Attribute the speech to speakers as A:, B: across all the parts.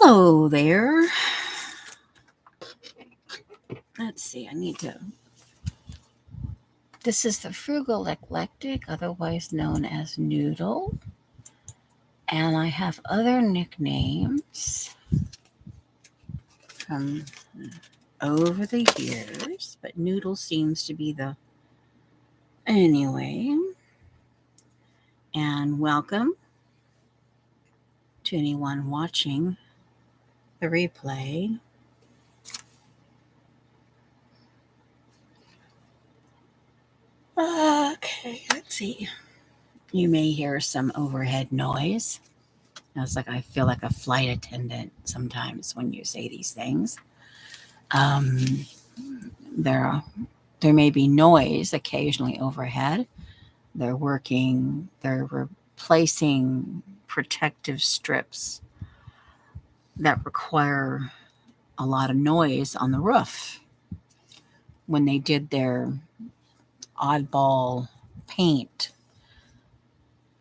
A: Hello there. Let's see, this is the Frugal Eclectic, otherwise known as Noodle. And I have other nicknames from over the years, but Noodle seems to be the. Anyway, and welcome to anyone watching the replay. Okay, let's see. You may hear some overhead noise. It's like I feel like a flight attendant sometimes when you say these things. Um, there, there may be noise occasionally overhead. They're replacing protective strips that require a lot of noise on the roof. When they did their oddball paint,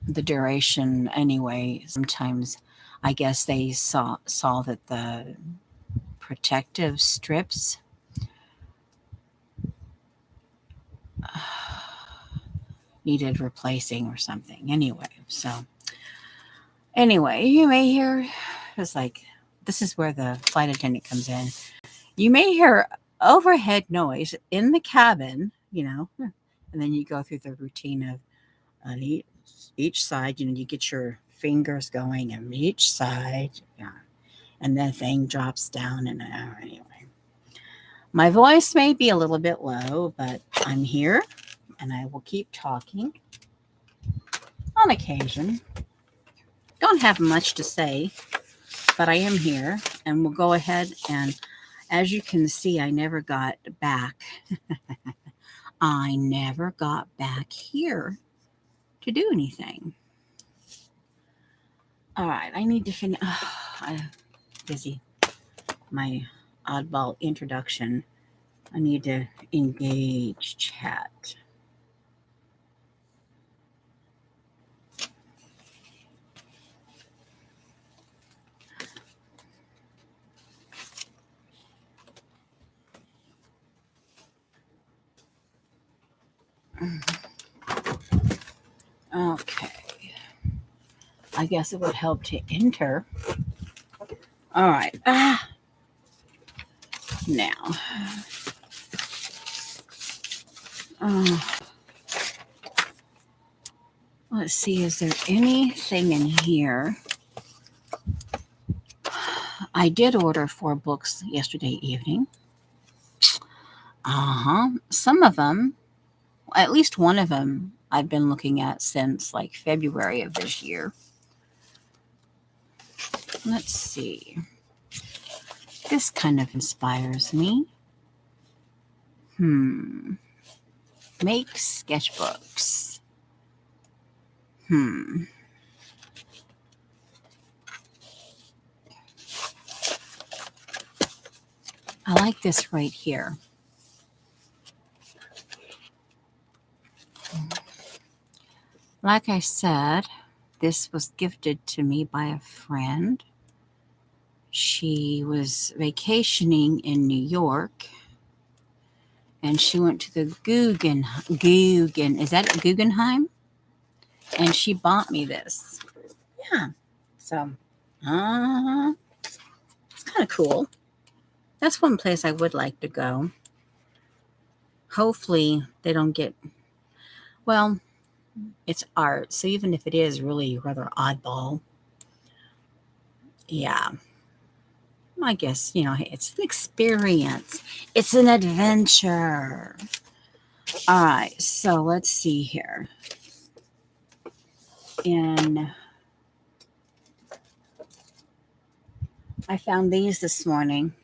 A: the duration anyway, sometimes I guess they saw that the protective strips needed replacing or something. Anyway, you may hear it's like this is where the flight attendant comes in. You may hear overhead noise in the cabin, and then you go through the routine of on each side, you get your fingers going on each side, yeah, and the thing drops down. And anyway, my voice may be a little bit low, but I'm here, and I will keep talking on occasion. Don't have much to say, but I am here, and we'll go ahead and, as you can see, I never got back. I never got back here to do anything. All right, I need to finish. I'm busy. My oddball introduction. I need to engage chat. Okay. I guess it would help to enter. All right. Now. Let's see, is there anything in here? I did order 4 books yesterday evening. Some of them, at least one of them, I've been looking at since like February of this year. Let's see. This kind of inspires me. Make sketchbooks. I like this right here. Like I said, this was gifted to me by a friend. She was vacationing in New York, and she went to the is that Guggenheim? And she bought me this. Yeah. So, it's kind of cool. That's one place I would like to go. Hopefully they don't get, well, it's art. So even if it is really rather oddball, yeah, I guess, it's an experience. It's an adventure. All right. So let's see here. I found these this morning.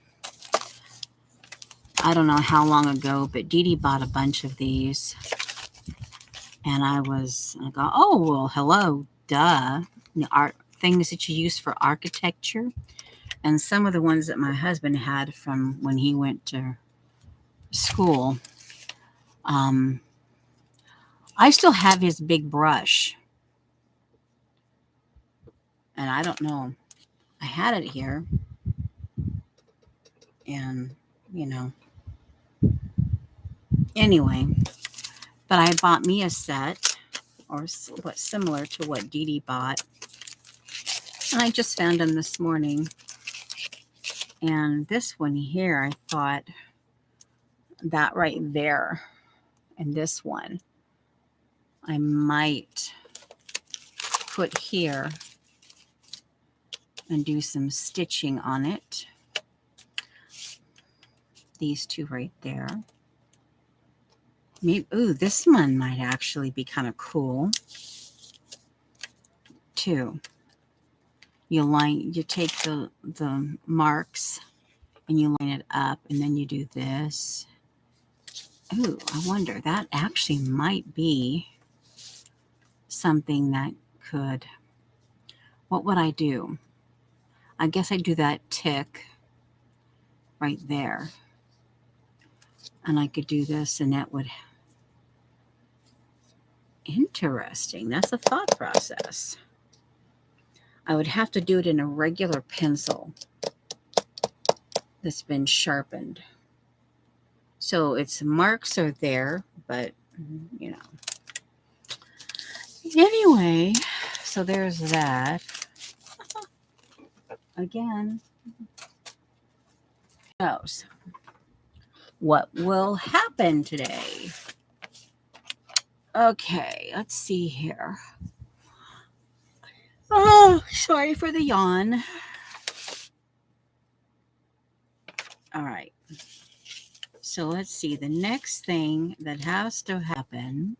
A: I don't know how long ago, but Dee Dee bought a bunch of these. And I go, oh, well, hello, duh. Art things that you use for architecture. And some of the ones that my husband had from when he went to school. I still have his big brush. And I don't know. I had it here. And, you know, anyway, but I bought me a set, or what's similar to what Dee Dee bought. And I just found them this morning. And this one here, I thought that right there and this one, I might put here and do some stitching on it. These two right there. Maybe, ooh, this one might actually be kind of cool too. You take the marks and you line it up, and then you do this. Ooh, I wonder, that actually might be something that could, what would I do? I guess I'd do that tick right there. And I could do this, and that would, interesting. That's a thought process. I would have to do it in a regular pencil that's been sharpened. So its marks are there, but, you know. Anyway, so there's that. Again, who knows what will happen today? Okay, let's see here. Oh, sorry for the yawn. All right. So let's see. The next thing that has to happen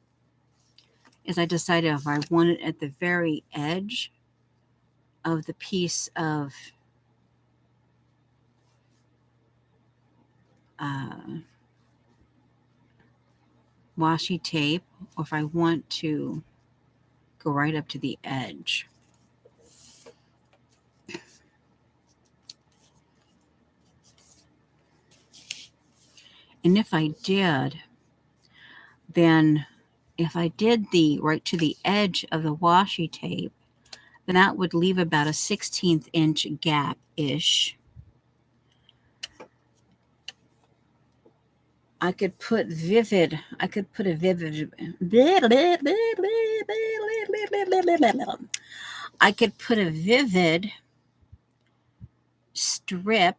A: is I decided if I want it at the very edge of the piece of washi tape, or if I want to go right up to the edge. And if I did, then if I did the right to the edge of the washi tape, then that would leave about a 1/16 inch gap-ish. I could put a vivid, I could put a vivid strip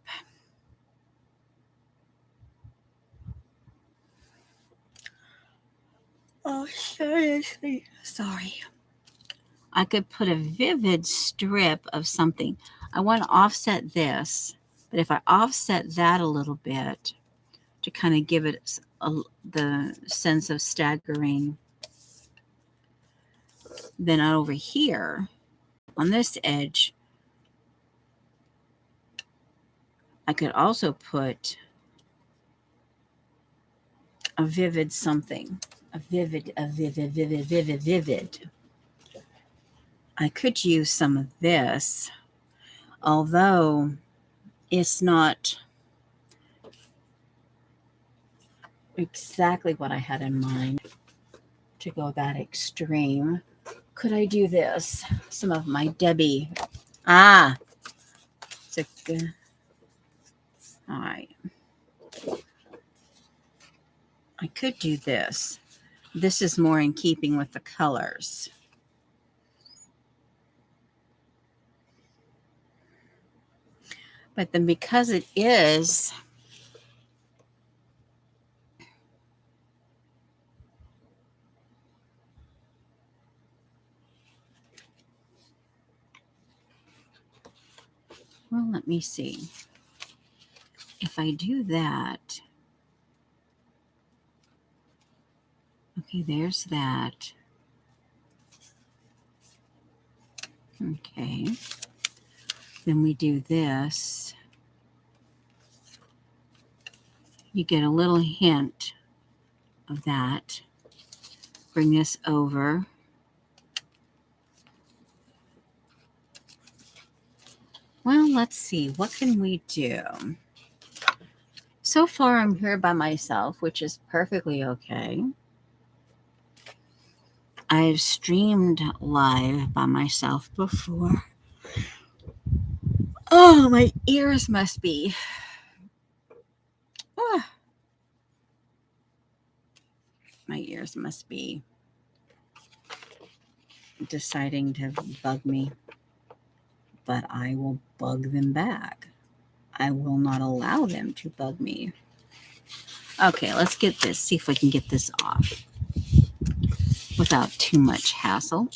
A: Oh, seriously. Sorry. I could put a vivid strip of something. I want to offset this, but if I offset that a little bit to kind of give it the sense of staggering, then over here on this edge, I could also put a vivid something, a vivid. I could use some of this, although it's not exactly what I had in mind to go that extreme. Could I do this? Some of my Debbie. It's a good. All right. I could do this. This is more in keeping with the colors. But then because it is well, let me see. If I do that, okay, there's that. Okay. Then we do this. You get a little hint of that. Bring this over. Well, let's see. What can we do? So far, I'm here by myself, which is perfectly okay. I've streamed live by myself before. Oh, my ears must be My ears must be deciding to bug me, but I will bug them back. I will not allow them to bug me. Okay, let's get this. See if we can get this off without too much hassle.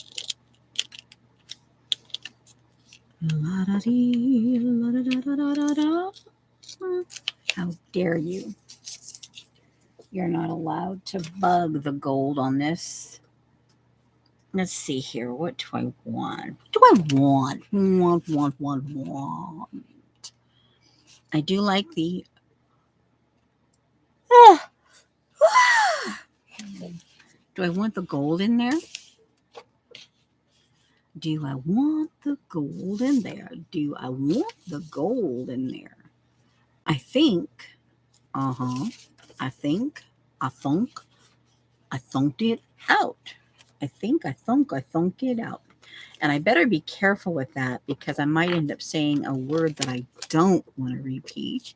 A: How dare you? You're not allowed to bug the gold on this. Let's see here. What do I want? What do I want? Want. I do like the... Do I want the gold in there? Do I want the gold in there? Do I want the gold in there? I think. I think. I thunked it out. I thunked it out. And I better be careful with that because I might end up saying a word that I don't want to repeat.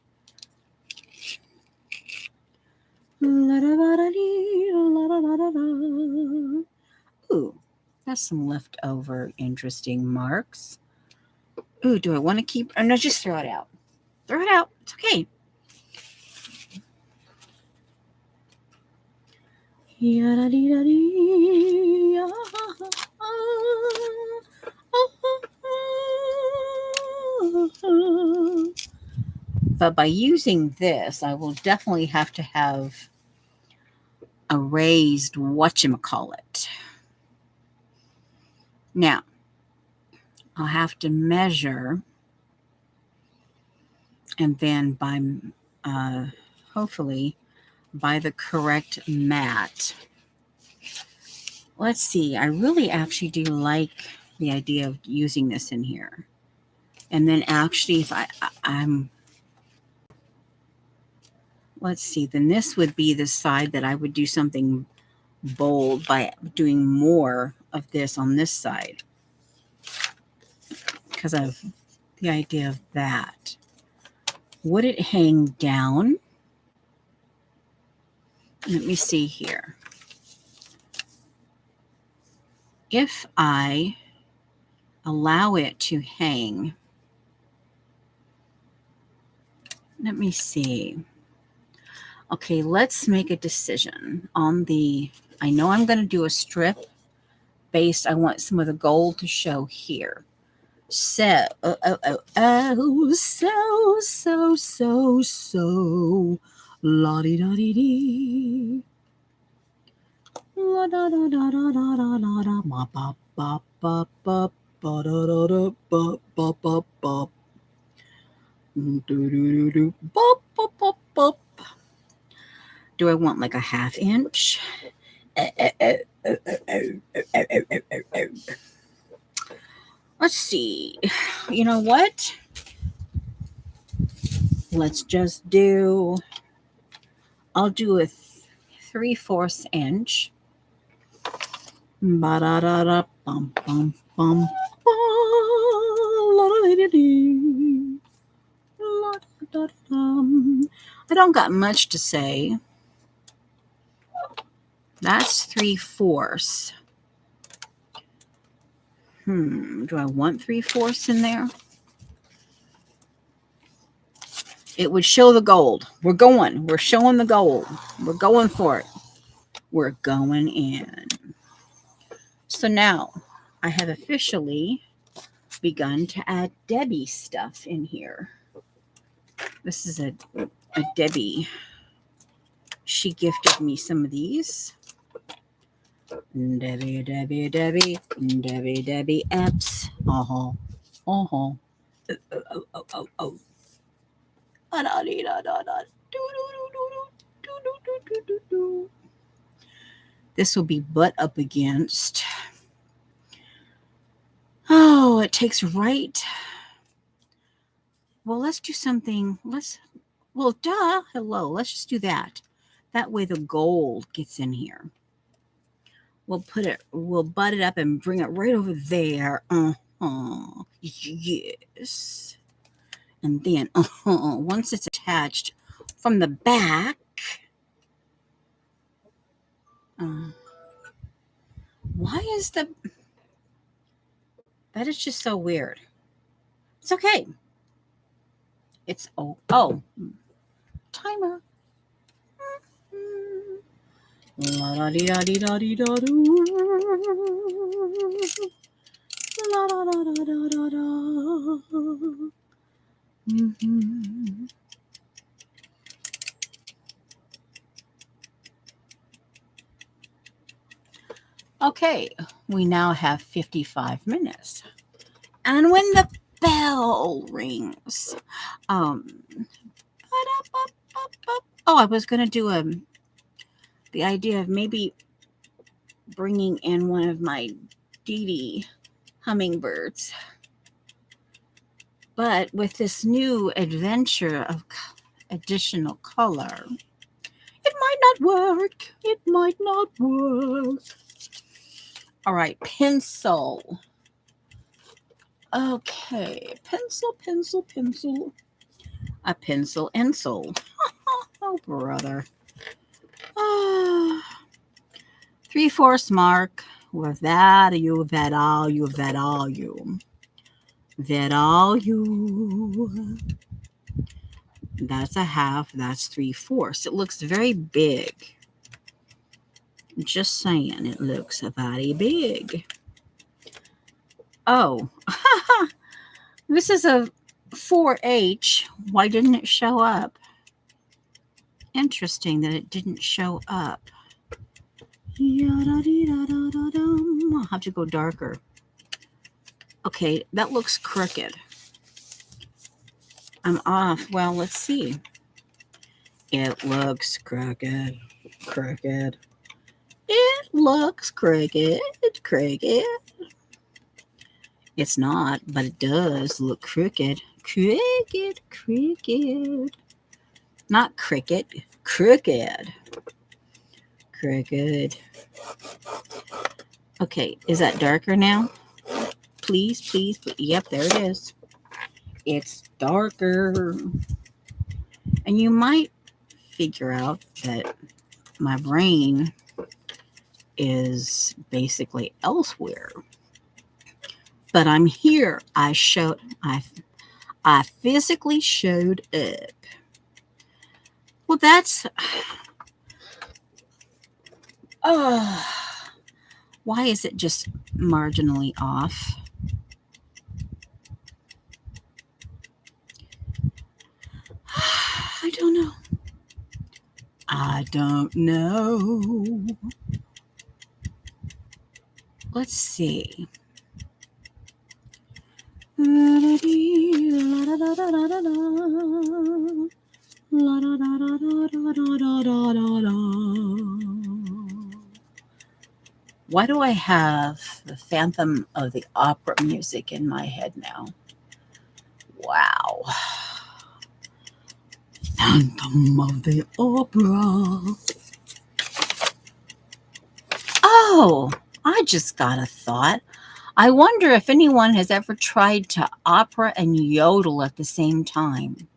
A: Ooh, that's some leftover interesting marks. Ooh, do I want to keep... Oh, no, just throw it out. Throw it out. It's okay. But by using this, I will definitely have to have a raised whatchamacallit. Now, I'll have to measure, and then by hopefully by the correct mat. Let's see. I really actually do like the idea of using this in here. And then actually, if I'm... Let's see. Then this would be the side that I would do something bold by doing more of this on this side. Because of the idea of that. Would it hang down? Let me see here. If I allow it to hang, let me see. Okay, let's make a decision on the... I know I'm going to do a strip based. I want some of the gold to show here. So, so, la-di-da-di-dee. La-da-da-da-da-da-da-da-da-ba-ba-ba-ba-ba-da-da-da-ba-ba-ba-ba. Do I want like a ½ inch? Let's see. You know what? Let's just do... I'll do a 3/4 inch. Ba-da-da-da-bum-bum-bum. I don't got much to say. That's 3/4. Do I want 3/4 in there? It would show the gold. We're going. We're showing the gold. We're going for it. We're going in. So now I have officially begun to add Debbie stuff in here. This is a Debbie. She gifted me some of these. Debbie apps. This will be butt up against. Oh, it takes right. Well, let's do something. Well, duh. Hello. Let's just do that. That way the gold gets in here. We'll butt it up and bring it right over there. Yes. And then, once it's attached from the back, Um, why is that is just so weird. It's okay. It's timer. La da dee da dee da dee da doo. La da da da da da da. Mm-hmm. Okay, we now have 55 minutes. And when the bell rings, oh, I was going to do the idea of maybe bringing in one of my Dee Dee hummingbirds. But with this new adventure of additional color, it might not work. It might not work. All right, pencil. Okay, pencil. A pencil and soul. Oh, brother. 3/4 mark. With value. That's a half. That's 3/4. It looks very big. Just saying, it looks very big. Oh, this is a 4H. Why didn't it show up? Interesting that it didn't show up. I'll have to go darker. Okay, that looks crooked. I'm off. Well, let's see. It looks crooked. It looks crooked. It's not, but it does look crooked. Not cricket, crooked. Okay, is that darker now? Please. Yep, there it is. It's darker. And you might figure out that my brain is basically elsewhere. But I'm here. I physically showed up. Well, that's why is it just marginally off? I don't know. Let's see. Why do I have the Phantom of the Opera music in my head now? Wow. Phantom of the Opera. Oh, I just got a thought. I wonder if anyone has ever tried to opera and yodel at the same time.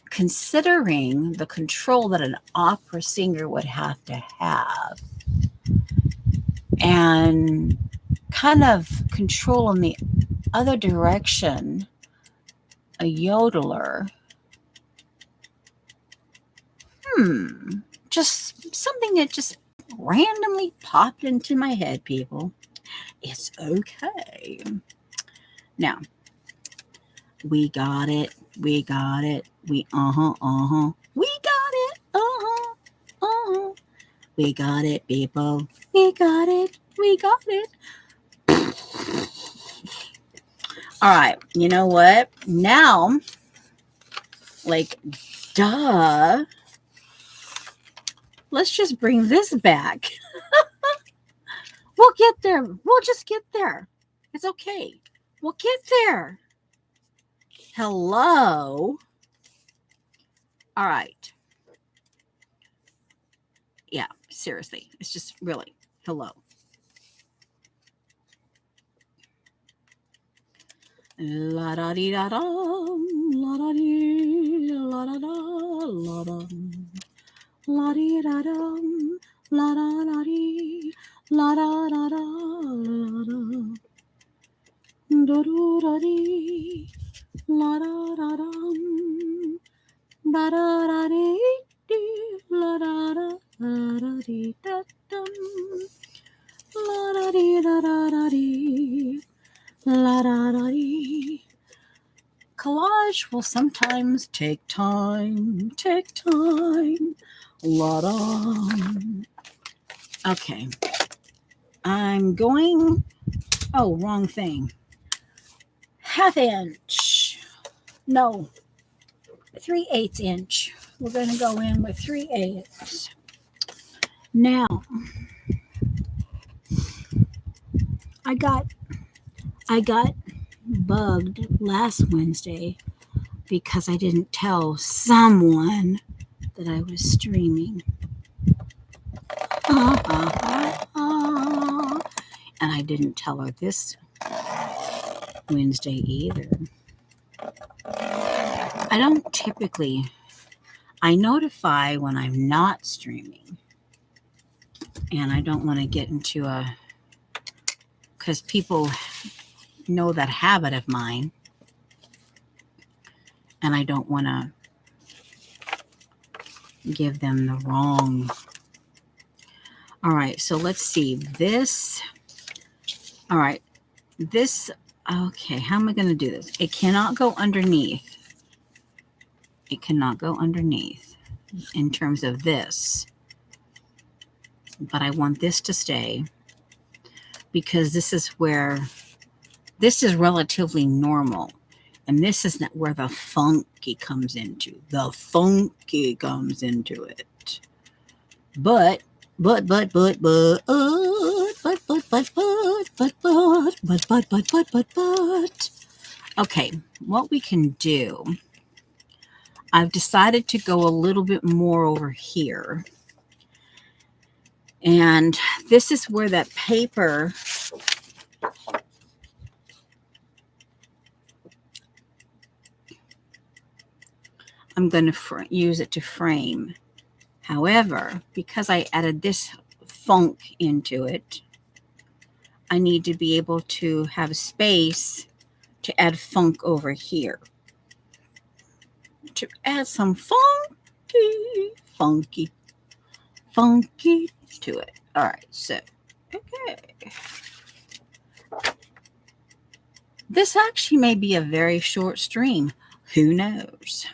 A: Considering the control that an opera singer would have to have, and kind of control in the other direction, a yodeler. Just something that just randomly popped into my head, people. It's okay. Now, we got it. We got it, We got it, people. We got it. All right. You know what? Now, like, duh. Let's just bring this back. We'll get there. We'll just get there. It's okay. We'll get there. Hello. All right. Yeah, seriously. It's just really hello. La da dee da da, la da dee, la da da, la da, la dee da da, La da da dee, la da da da, la da. Do do da dee, la da da dum, da da da dee, dee, la da da dee da dum, la da dee da da dee, la da da dee. Collage will sometimes take time, la da. Okay, I'm going. Oh, wrong thing. Half inch. No, 3/8 inch. We're going to go in with 3/8. Now, I got bugged last Wednesday because I didn't tell someone that I was streaming. And I didn't tell her this Wednesday either. I don't typically, I notify when I'm not streaming. And I don't want to get into because people know that habit of mine. And I don't want to give them the wrong. All right, so let's see. This, all right, this, okay, how am I going to do this? It cannot go underneath. It cannot go underneath in terms of this. But I want this to stay because this is where, this is relatively normal. And this is not where the funky comes into. The funky comes into it. But. Okay, what we can do, I've decided to go a little bit more over here. And this is where that paper, I'm going to use it to frame. However, because I added this funk into it, I need to be able to have space to add funk over here. To add some funky to it. All right, so, okay. This actually may be a very short stream. Who knows?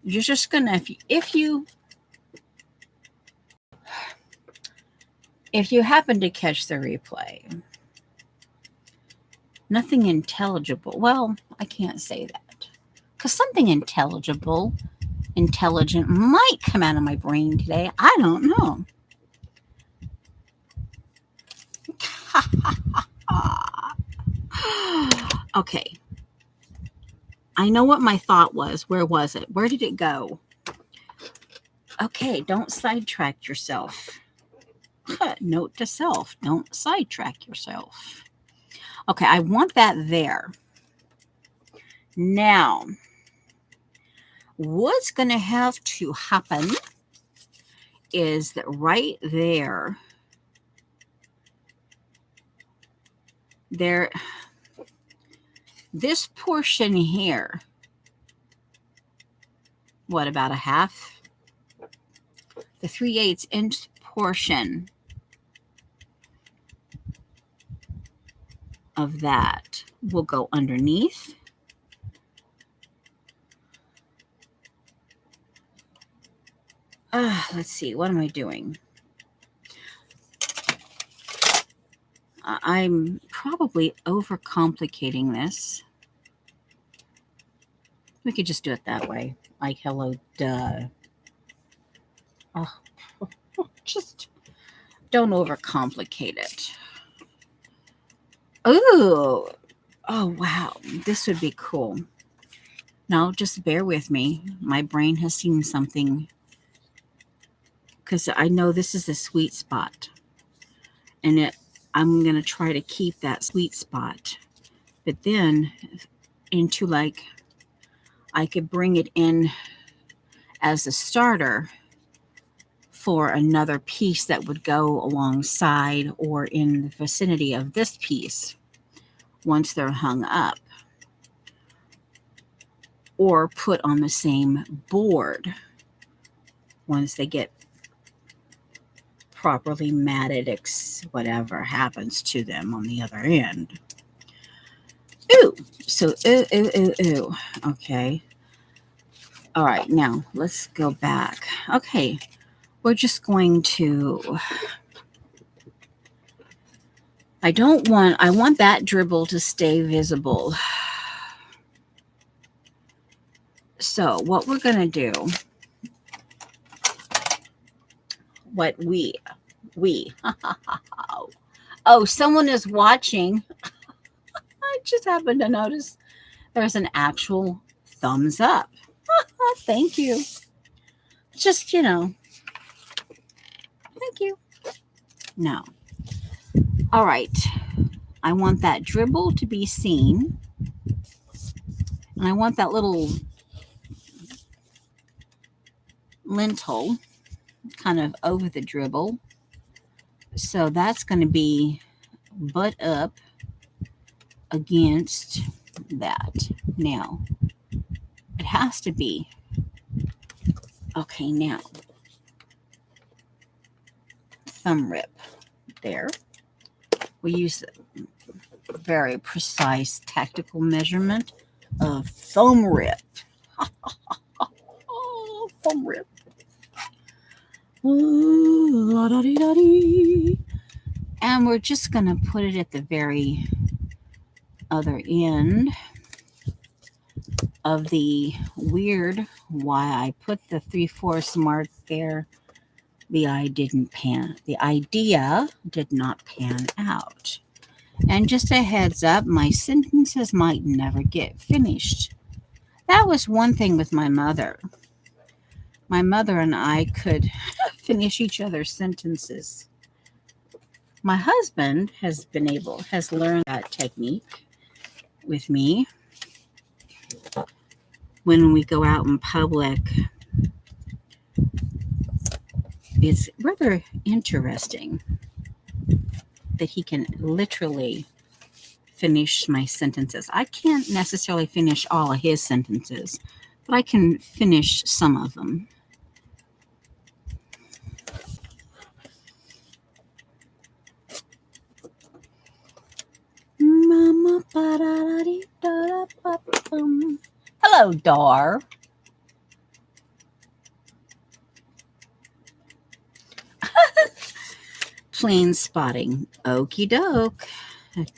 A: You're just gonna, if you happen to catch the replay, nothing intelligible. Well, I can't say that because something intelligent might come out of my brain today. I don't know. Okay. I know what my thought was. Where was it? Where did it go? Okay, don't sidetrack yourself. Note to self, don't sidetrack yourself. Okay, I want that there. Now, what's going to have to happen is that right there, this portion here, what, about a half? The 3/8 inch portion of that will go underneath. Let's see, what am I doing? I'm probably overcomplicating this. We could just do it that way. Like, hello, duh. Oh, just don't overcomplicate it. Ooh. Oh, wow. This would be cool. Now, just bear with me. My brain has seen something because I know this is a sweet spot. And I'm going to try to keep that sweet spot. But then into like, I could bring it in as a starter for another piece that would go alongside or in the vicinity of this piece once they're hung up or put on the same board once they get properly matted, whatever happens to them on the other end. Ooh, so ooh. Okay. All right, now let's go back. Okay, we're just going to, I want that dribble to stay visible. So what we're going to do, oh, someone is watching. I just happened to notice there's an actual thumbs up. Thank you. Just, thank you. No. All right. I want that dribble to be seen. And I want that little lintel kind of over the dribble. So that's going to be butt up against that. Now, it has to be. Okay, now, thumb rip there. We use a very precise tactical measurement of thumb rip. Oh, thumb rip. And we're just going to put it at the very other end of the weird why I put the 3/4 mark there. The idea did not pan out. And just a heads up, my sentences might never get finished. That was one thing with my mother. My mother and I could finish each other's sentences. My husband has learned that technique with me. When we go out in public, it's rather interesting that he can literally finish my sentences. I can't necessarily finish all of his sentences, but I can finish some of them. Hello, Dar. Plain spotting. Okie doke.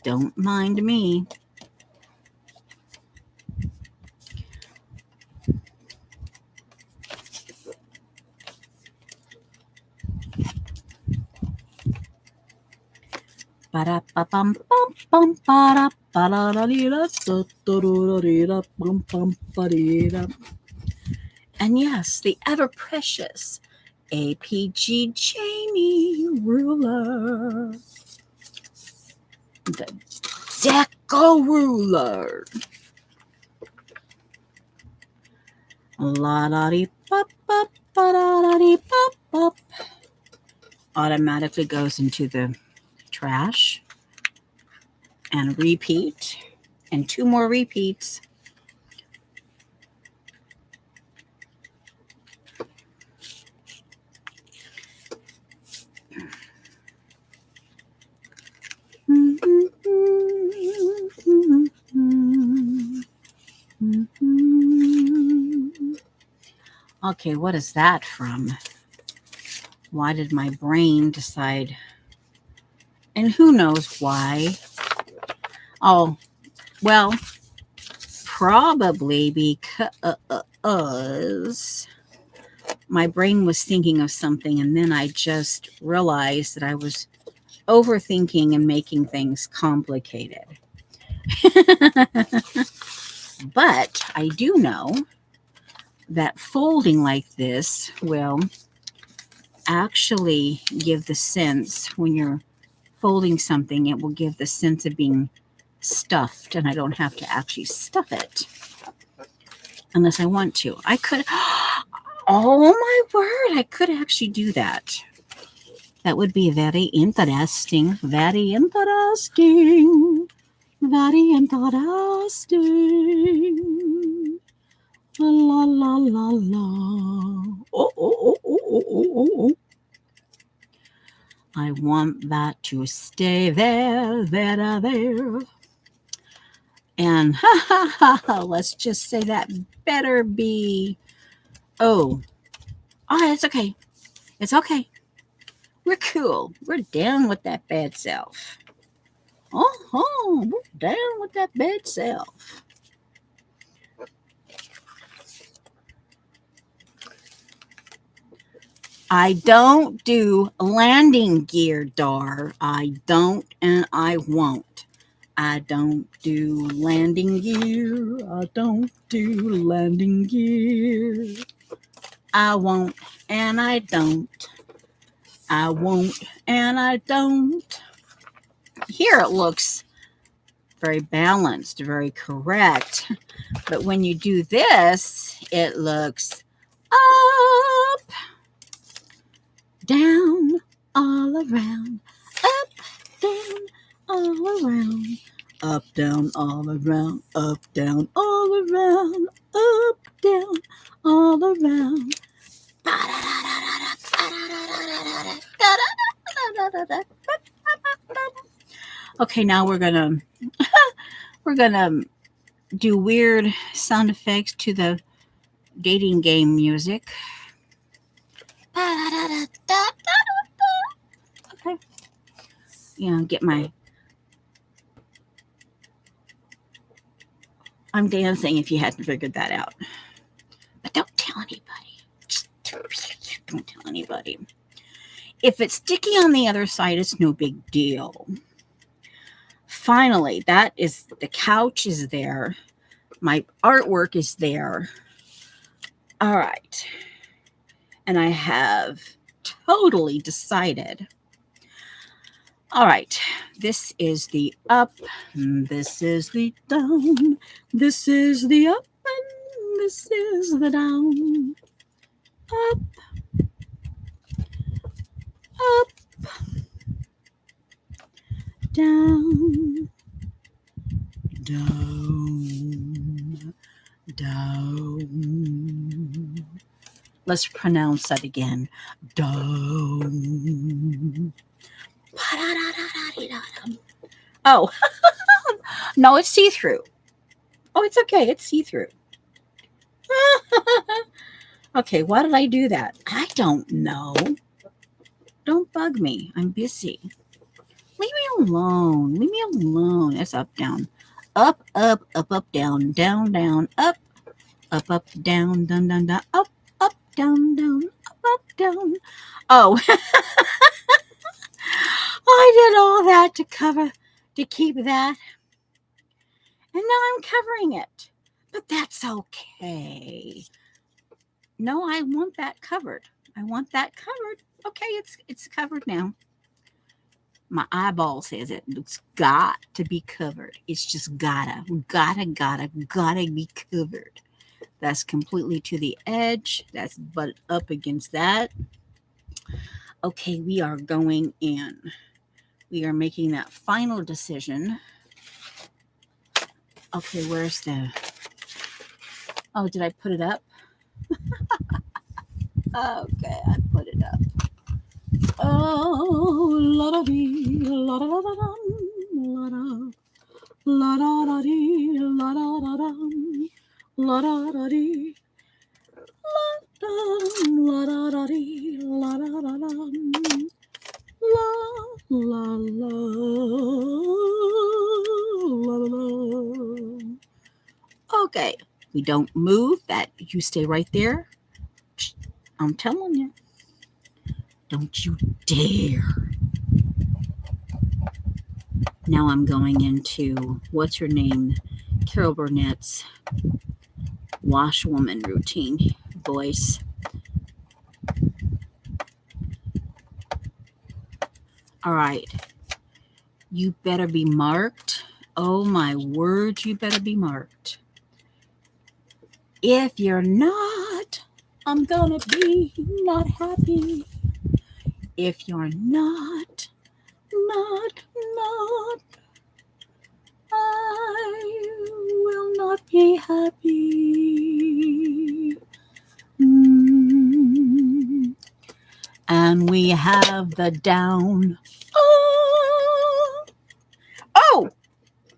A: Don't mind me. And yes, the ever precious APG Jamie ruler. The Deco ruler. La-da-dee-pop-pop-ba-da-da-dee-pop-pop. Automatically goes into the trash. And repeat. And 2 more repeats. Okay, what is that from? Why did my brain decide? And who knows why? Oh, well, probably because my brain was thinking of something and then I just realized that I was overthinking and making things complicated. But I do know that folding like this will actually give the sense, when you're folding something, it will give the sense of being stuffed, and I don't have to actually stuff it unless I want to. I could, Oh my word, I could actually do that. That would be very interesting. Very interesting. Very interesting. La la la la. Oh, oh, oh, oh, oh, oh, oh, oh. I want that to stay there, there. And let's just say that better be. Oh, it's okay. It's okay. We're cool. We're down with that bad self. We're down with that bad self. I don't do landing gear, Dar. I don't and I won't. I don't do landing gear. I don't do landing gear. I won't and I don't. I won't and I don't. Here it looks very balanced, very correct. But when you do this, it looks up, down, all around, up, down, all around, up, down, all around, up, down, all around, up, down, all around. Okay, now we're gonna do weird sound effects to the dating game music. Okay. Get my. I'm dancing if you hadn't figured that out. But don't tell anybody. Just don't tell anybody. If it's sticky on the other side, it's no big deal. Finally, that is the couch is there. My artwork is there. All right. And I have totally decided. All right. This is the up. This is the down. This is the up. And this is the down. Up. Up. Down. Down. Down. Let's pronounce that again. Down. Oh, no, it's see-through. Oh, it's okay. It's see-through. Okay, why did I do that? I don't know. Don't bug me. I'm busy. Leave me alone. Leave me alone. It's up, down. Up, up, up, up, down, down, down, up, up, down, down, down, down, up, down, down, up, down. Oh, I did all that to keep that. And now I'm covering it. But that's okay. No, I want that covered. I want that covered. Okay, it's covered now. My eyeball says it's got to be covered. It's just gotta be covered. That's completely to the edge. That's butt up against that. Okay, we are going in. We are making that final decision. Okay, where's the... Oh, did I put it up? Okay, I put it up. Oh, la da dee, la da da da dum, la da da dee, la da da dum, la da da dee, la da da dee, la da da dum, la la. Okay, we don't move. That you stay right there. I'm telling you. Don't you dare. Now I'm going into, what's her name? Carol Burnett's washwoman routine voice. All right. You better be marked. Oh my word, you better be marked. If you're not, I'm gonna be not happy if you're not. I will not be happy. Mm. And we have the down. Oh, oh,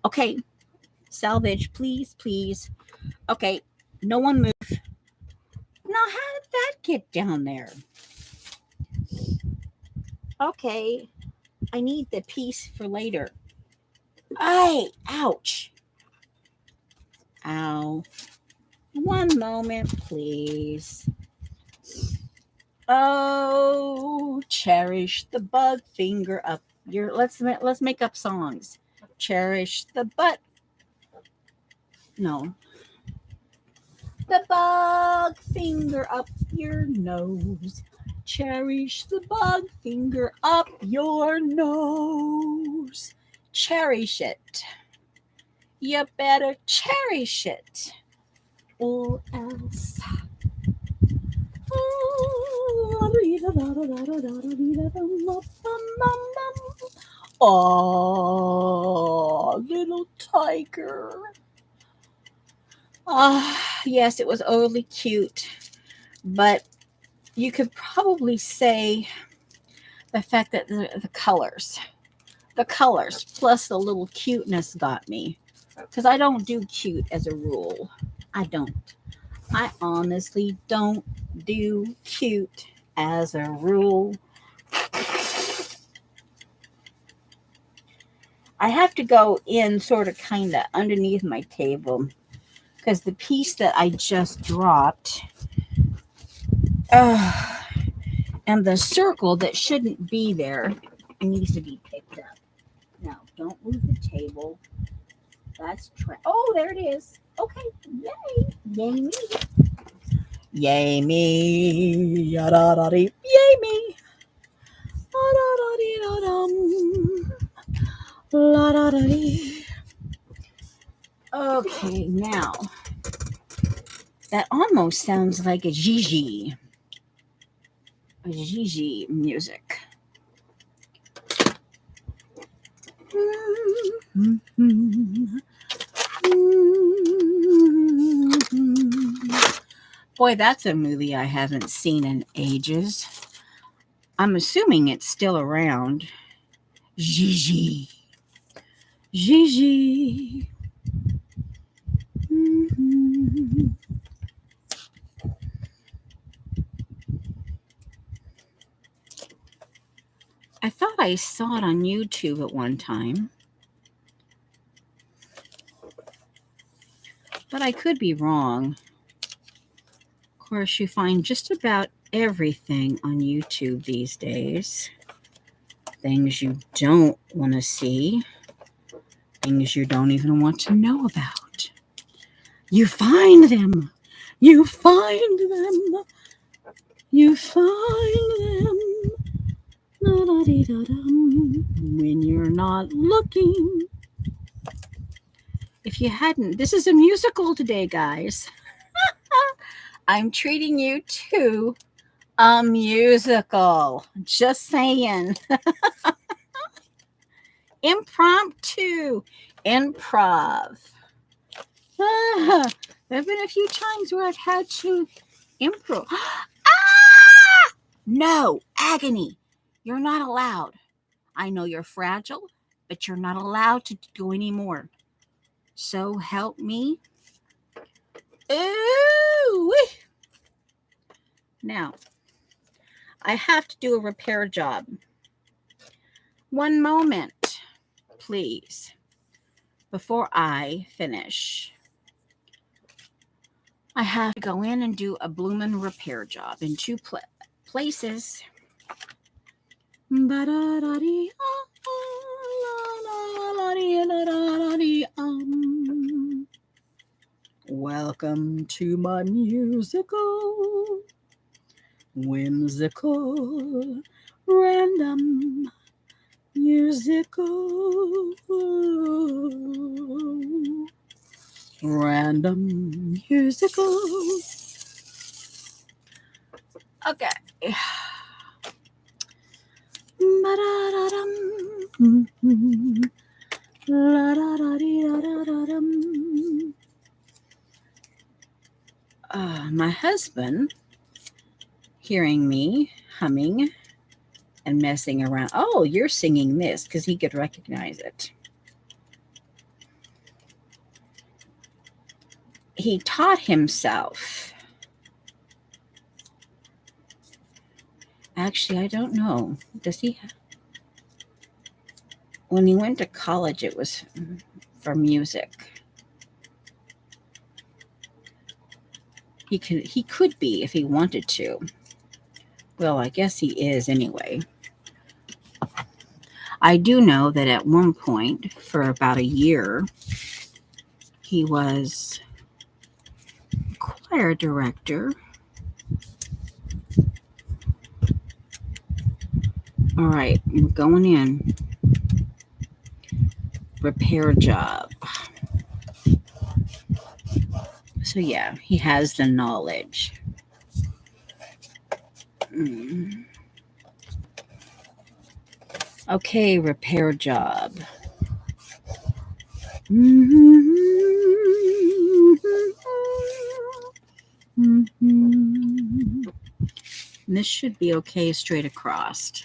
A: okay. Salvage, please, please. Okay, no one move. Now, how did that get down there? Okay, I need the piece for later. Ay, ouch. Ow. One moment, please. Oh, cherish the bug finger up your. Let's make up songs. Cherish the butt. No, the bug finger up your nose. Cherish the bug finger up your nose. Cherish it. You better cherish it, or else. Oh, little tiger. Ah, yes, it was overly cute, but you could probably say the fact that the colors plus the little cuteness got me, because I don't do cute as a rule. I don't. I honestly don't do cute as a rule. I have to go in sort of kind of underneath my table because the piece that I just dropped and the circle that shouldn't be there needs to be picked up. Now, don't move the table. That's oh, there it is. Okay, yay, yay me, yay me, yay me. Okay, now that almost sounds like a Gigi music. Boy, that's a movie I haven't seen in ages. I'm assuming it's still around. Gigi. Gigi. I thought I saw it on YouTube at one time, but I could be wrong. Of course, you find just about everything on YouTube these days. Things you don't want to see, things you don't even want to know about. You find them. You find them. You find them. When you're not looking. If you hadn't, this is a musical today, guys. I'm treating you to a musical. Just saying. Impromptu. Improv. There have been a few times where I've had to improv. No, agony. You're not allowed. I know you're fragile, but you're not allowed to do any more. So help me. Ooh. Now, I have to do a repair job. One moment, please, before I finish. I have to go in and do a bloomin' repair job in two places. Welcome to my musical, whimsical, random musical, random musical. Okay. My husband, hearing me humming and messing around. Oh, you're singing this, because he could recognize it. He taught himself. Actually, I don't know. Does he? When he went to college, it was for music. He could be if he wanted to. Well, I guess he is anyway. I do know that at one point, for about a year, he was choir director. All right, we're going in. Repair job. So yeah, he has the knowledge. Okay, repair job. This should be okay straight across.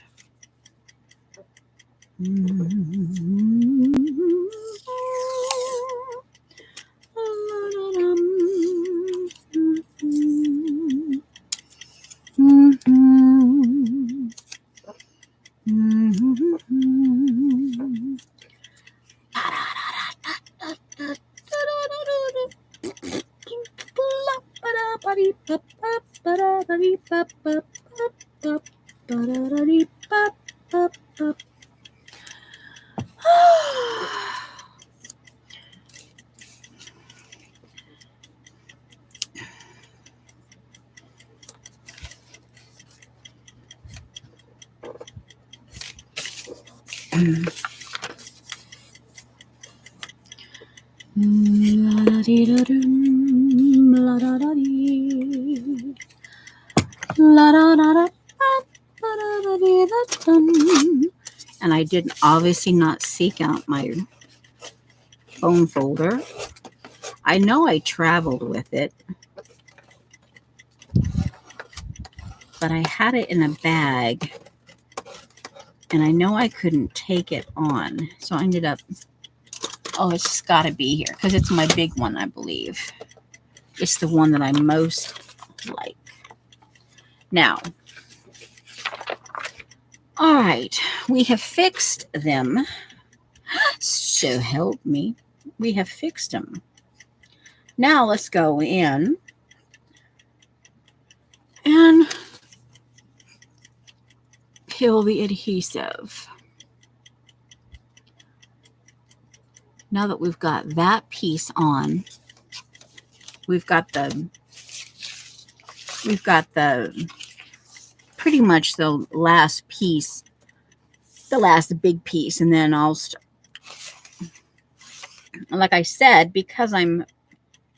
A: And I did obviously not seek out my phone folder. I know I traveled with it, but I had it in a bag, and I know I couldn't take it on. So I ended up, oh, it's just got to be here because it's my big one, I believe. It's the one that I most like. Now, all right, we have fixed them. So help me. We have fixed them. Now let's go in and peel the adhesive. Now that we've got that piece on, we've got the pretty much the last piece, the last big piece, and then like I said, because I'm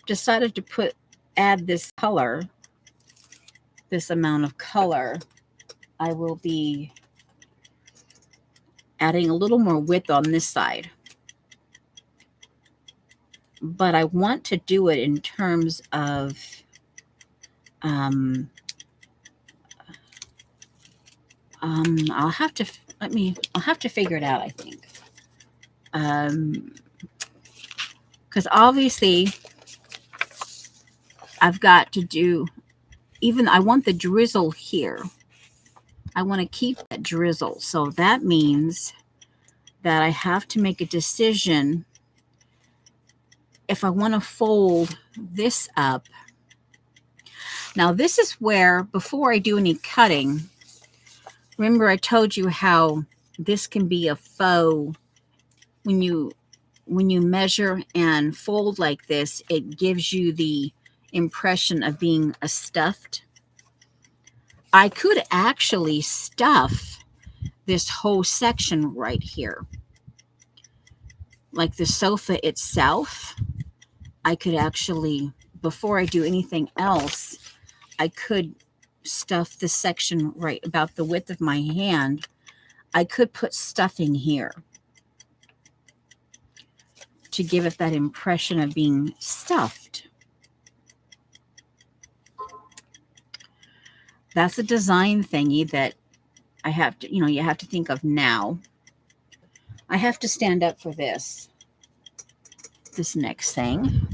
A: decided to add this color, this amount of color, I will be adding a little more width on this side. But I want to do it in terms of I'll have to figure it out, I think. Because obviously I've got to do, I want the drizzle here. I want to keep that drizzle. So that means that I have to make a decision if I want to fold this up. Now this is where, before I do any cutting, remember I told you how this can be a faux. When you measure and fold like this, it gives you the impression of being a stuffed. I could actually stuff this whole section right here. Like the sofa itself, I could actually, before I do anything else, I could stuff this section right about the width of my hand, I could put stuffing here to give it that impression of being stuffed. That's a design thingy that I have to, you have to think of now. I have to stand up for this next thing.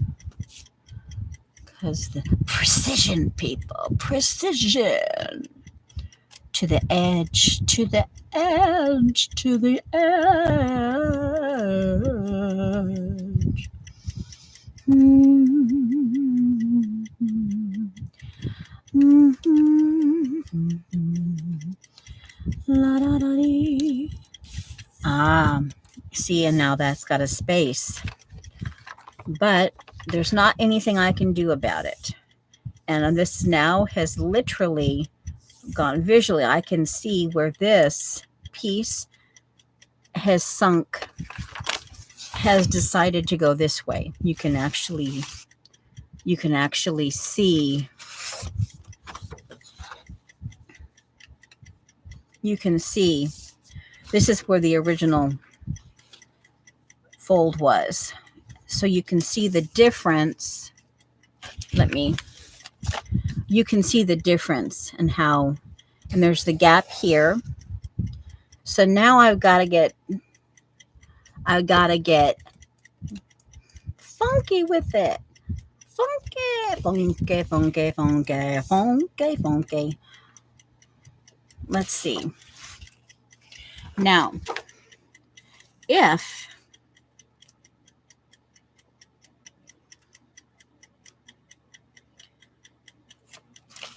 A: Because the precision, people, precision. To the edge, to the edge, to the edge. La da da dee. See, and now that's got a space. But there's not anything I can do about it. And this now has literally gone visually. I can see where this piece has sunk, has decided to go this way. You can actually see, this is where the original fold was. So you can see the difference. You can see the difference in how, and there's the gap here. So now I've got to get funky with it. Funky. Let's see. Now,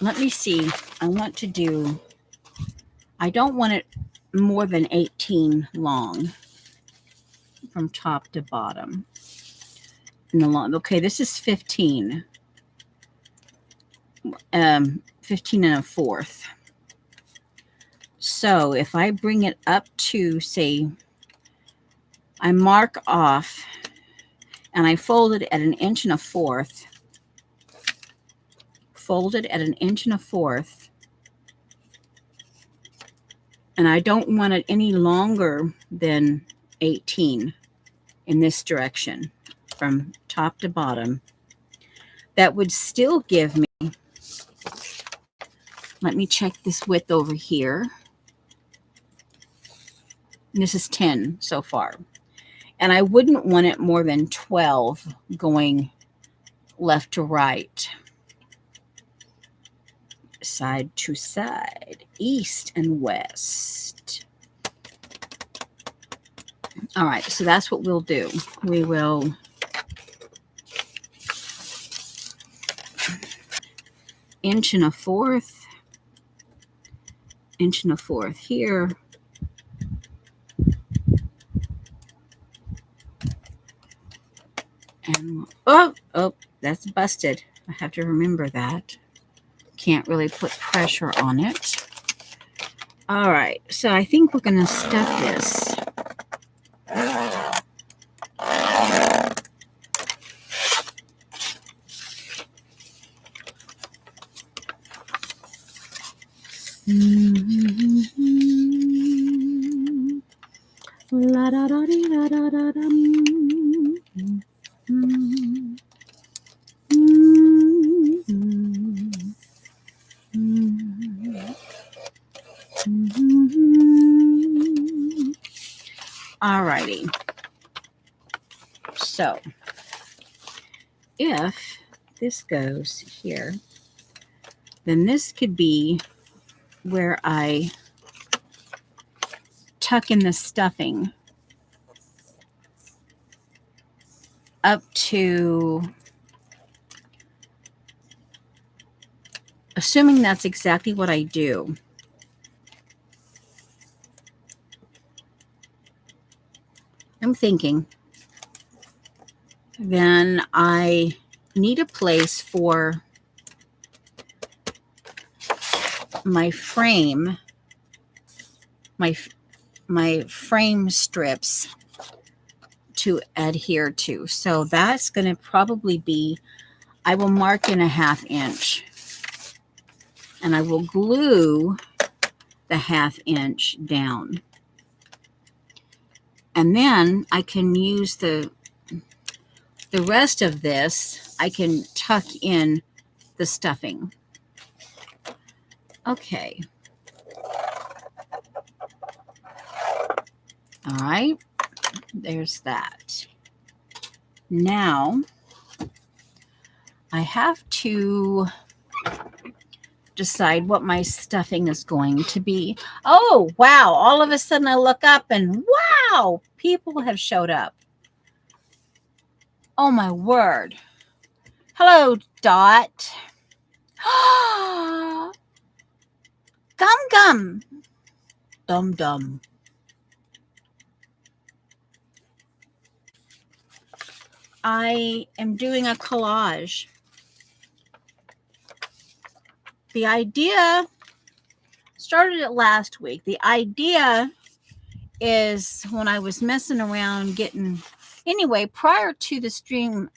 A: let me see. I don't want it more than 18 long from top to bottom. Okay, this is 15. 15 and a fourth. So if I bring it up to, say, I mark off and I fold it at 1 1/4 inches. Fold it at 1 1/4 inches. And I don't want it any longer than 18 in this direction from top to bottom. That would still give me, let me check this width over here. And this is 10 so far. And I wouldn't want it more than 12 going left to right, side to side, east and west. All right, so that's what we'll do. We will inch and a fourth here. And oh, that's busted. I have to remember that. Can't really put pressure on it. All right, so I think we're going to stuff this. La da da dee da da da dum. All righty. So if this goes here, then this could be where I tuck in the stuffing up to, assuming that's exactly what I do. I'm thinking, then I need a place for my frame, my frame strips to adhere to. So that's going to probably be, I will mark in 1/2 inch. and I will glue the 1/2 inch down. And then I can use the rest of this, I can tuck in the stuffing. Okay. All right. There's that. Now I have to decide what my stuffing is going to be. Oh, wow. All of a sudden I look up and wow, people have showed up. Oh, my word. Hello, Dot. Gum Gum. Dum Dum. I am doing a collage. The idea started it last week. The idea is when I was messing around getting, anyway, prior to the stream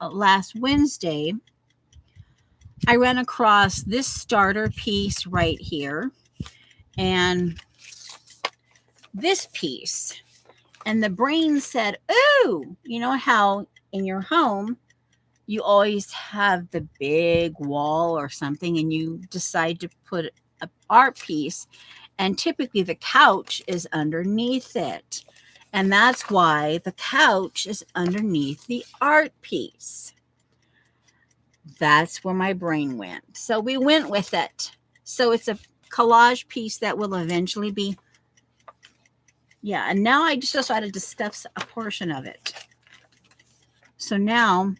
A: last Wednesday, I ran across this starter piece right here and this piece. And the brain said, ooh, you know how in your home you always have the big wall or something and you decide to put an art piece, and typically the couch is underneath it. And that's why the couch is underneath the art piece. That's where my brain went. So we went with it. So it's a collage piece that will eventually be, yeah. And now I just decided to stuff a portion of it. So now,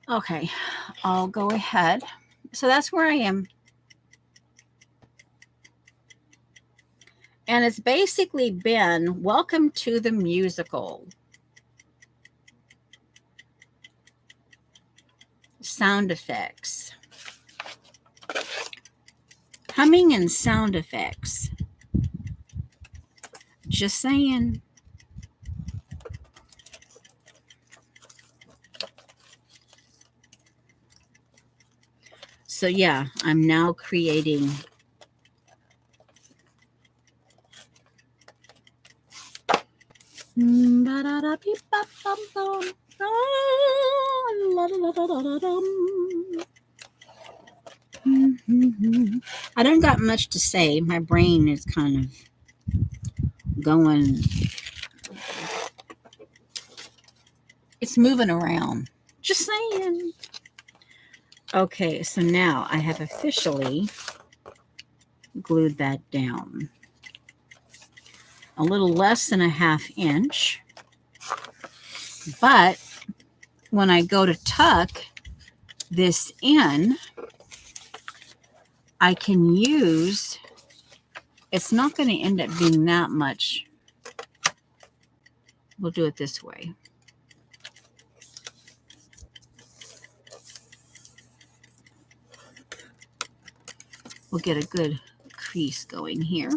A: okay, I'll go ahead. So that's where I am. And it's basically been welcome to the musical. Sound effects. Humming and sound effects. Just saying. So yeah, I'm now creating I don't got much to say. My brain is kind of going, it's moving around. Just saying. Okay, so now I have officially glued that down. A little less than a 1/2 inch. But when I go to tuck this in, I can use, it's not going to end up being that much. We'll do it this way. We'll get a good crease going here.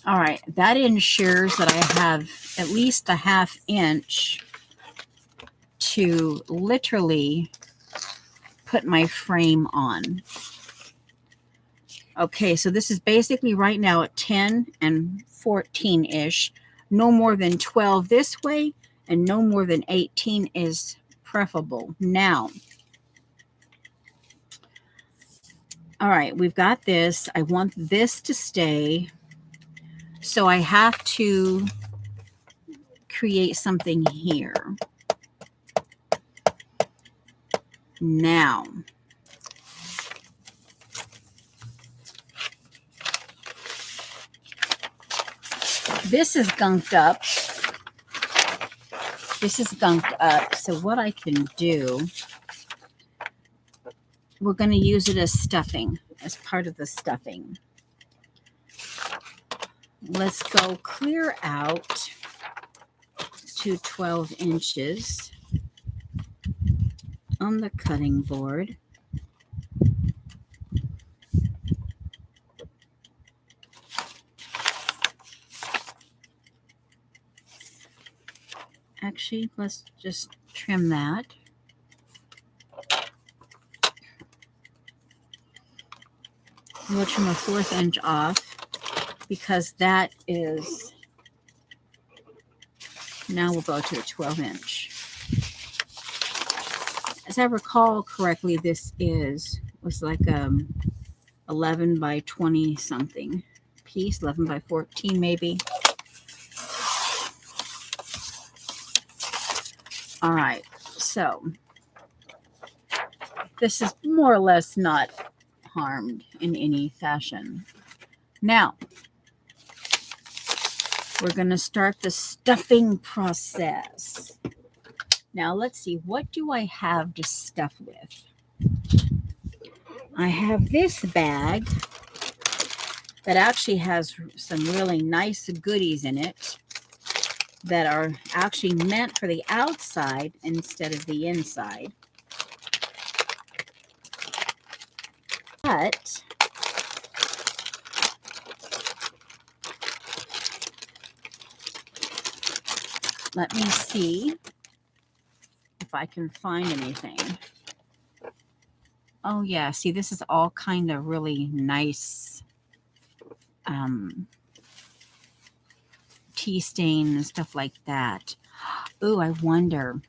A: All right, that ensures that I have at least a 1/2 inch to literally put my frame on. Okay, so this is basically right now at 10 and 14-ish. No more than 12 this way, and no more than 18 is preferable. Now, all right, we've got this. I want this to stay. So I have to create something here. Now, this is gunked up. This is gunked up. So what I can do, we're going to use it as stuffing, as part of the stuffing. Let's go clear out to 12 inches on the cutting board. Actually, let's just trim that. We'll trim a 1/4 inch off because that is, now we'll go to a 12 inch. As I recall correctly, this was like 11 by 20 something piece, 11 by 14 maybe. All right, so this is more or less not harmed in any fashion. Now, we're going to start the stuffing process. Now, let's see, what do I have to stuff with? I have this bag that actually has some really nice goodies in it that are actually meant for the outside instead of the inside. But let me see if I can find anything. Oh yeah, see, this is all kind of really nice tea stain and stuff like that. Ooh, I wonder.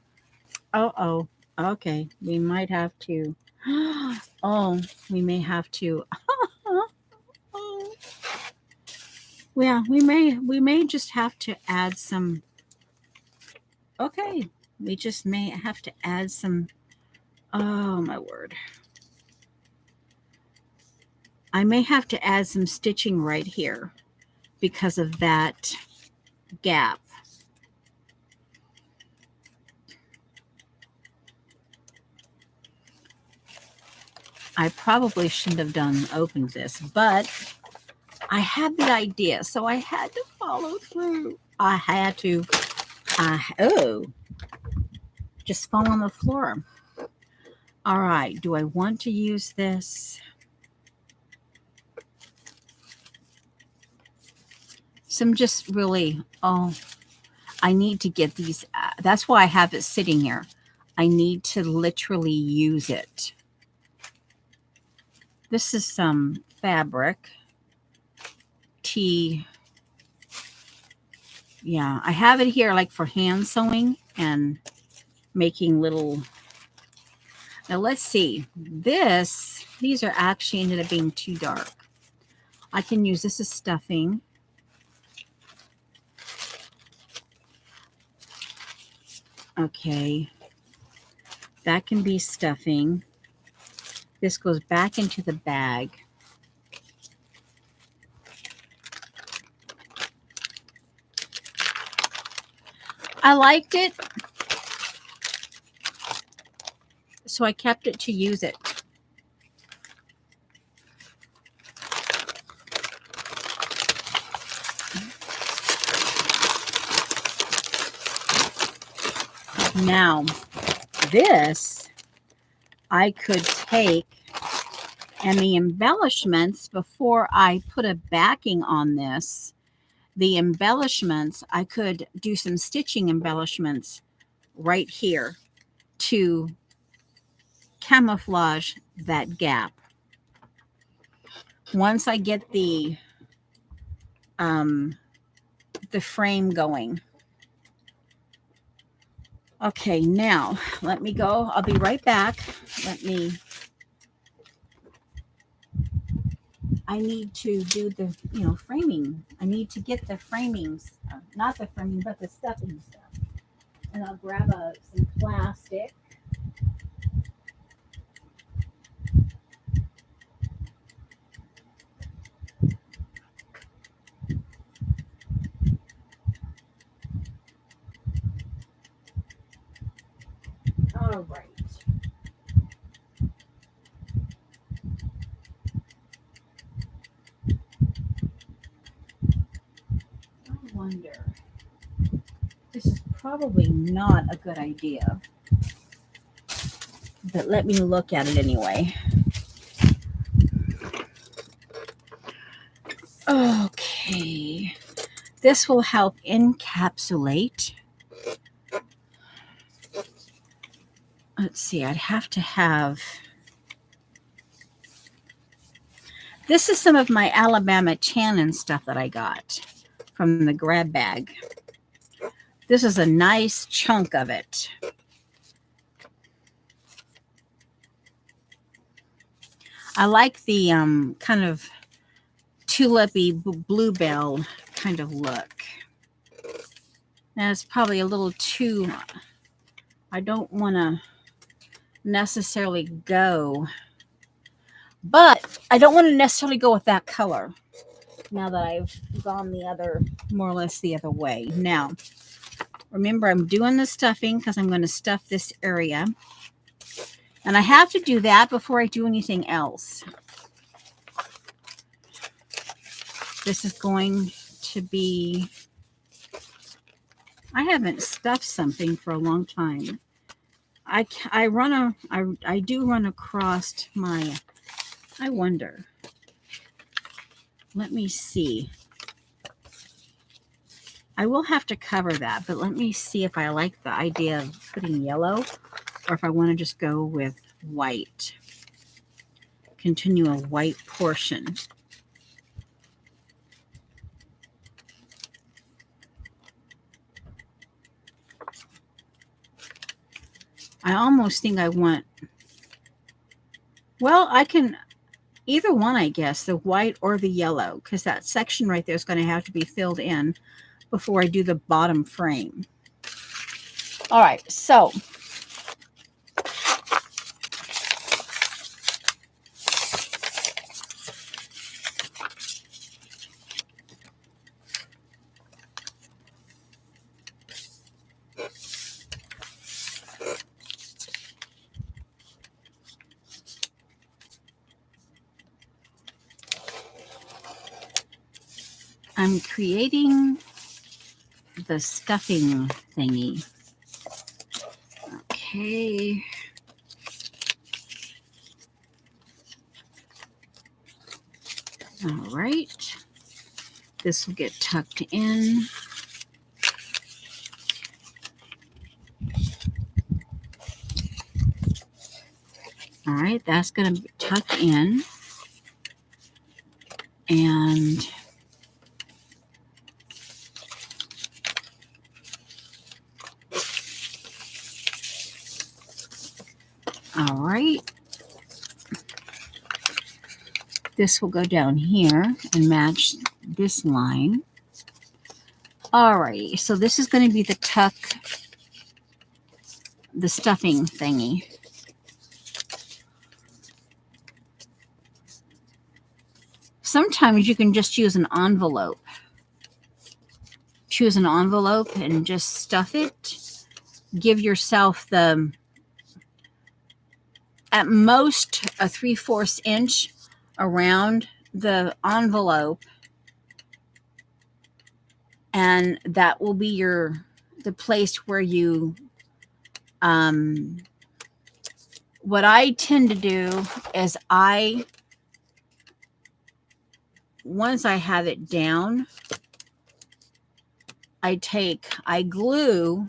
A: Oh, okay. We might have to. Oh, we may have to. Oh, yeah, we may just have to add some. Okay, we just may have to add some. Oh my word. I may have to add some stitching right here because of that gap. I probably shouldn't have opened this, but I had the idea, so I had to follow through. I had to. Just fall on the floor. All right, do I want to use this? Some just really, I need to get these. That's why I have it sitting here. I need to literally use it. This is some fabric. Tea. Yeah, I have it here like for hand sewing and making little. Now let's see. These are actually ended up being too dark. I can use this as stuffing. Okay. That can be stuffing. This goes back into the bag. I liked it, so I kept it to use it. Now, this I could take, and the embellishments, before I put a backing on this, the embellishments, I could do some stitching embellishments right here to camouflage that gap. Once I get the frame going. Okay, now let me go. I'll be right back. I need to do the, framing. I need to get the framings, not the framing, but the stuffing stuff. And I'll grab some plastic. All right. I wonder. This is probably not a good idea. But let me look at it anyway. Okay. This will help encapsulate. Let's see, I'd have to have. This is some of my Alabama tannin stuff that I got from the grab bag. This is a nice chunk of it. I like the kind of tulipy bluebell kind of look. Now it's probably a little too, I don't want to necessarily go, but I don't want to necessarily go with that color now that I've gone the other, more or less the other way. Now, remember I'm doing the stuffing because I'm going to stuff this area. And I have to do that before I do anything else. This is going to be, I haven't stuffed something for a long time. I do run across my, I wonder, let me see. I will have to cover that, but let me see if I like the idea of putting yellow or if I want to just go with white. Continue a white portion. I almost think I want, well, I can, either one, I guess, the white or the yellow, because that section right there is going to have to be filled in before I do the bottom frame. All right, so I'm creating the stuffing thingy. Okay. All right. This will get tucked in. All right, that's going to tuck in. And all right. This will go down here and match this line. All right, so this is going to be the tuck, the stuffing thingy. Sometimes you can just use an envelope. Choose an envelope and just stuff it. Give yourself the, at most, a 3/4 inch around the envelope. And that will be the place where you, what I tend to do is once I have it down, I glue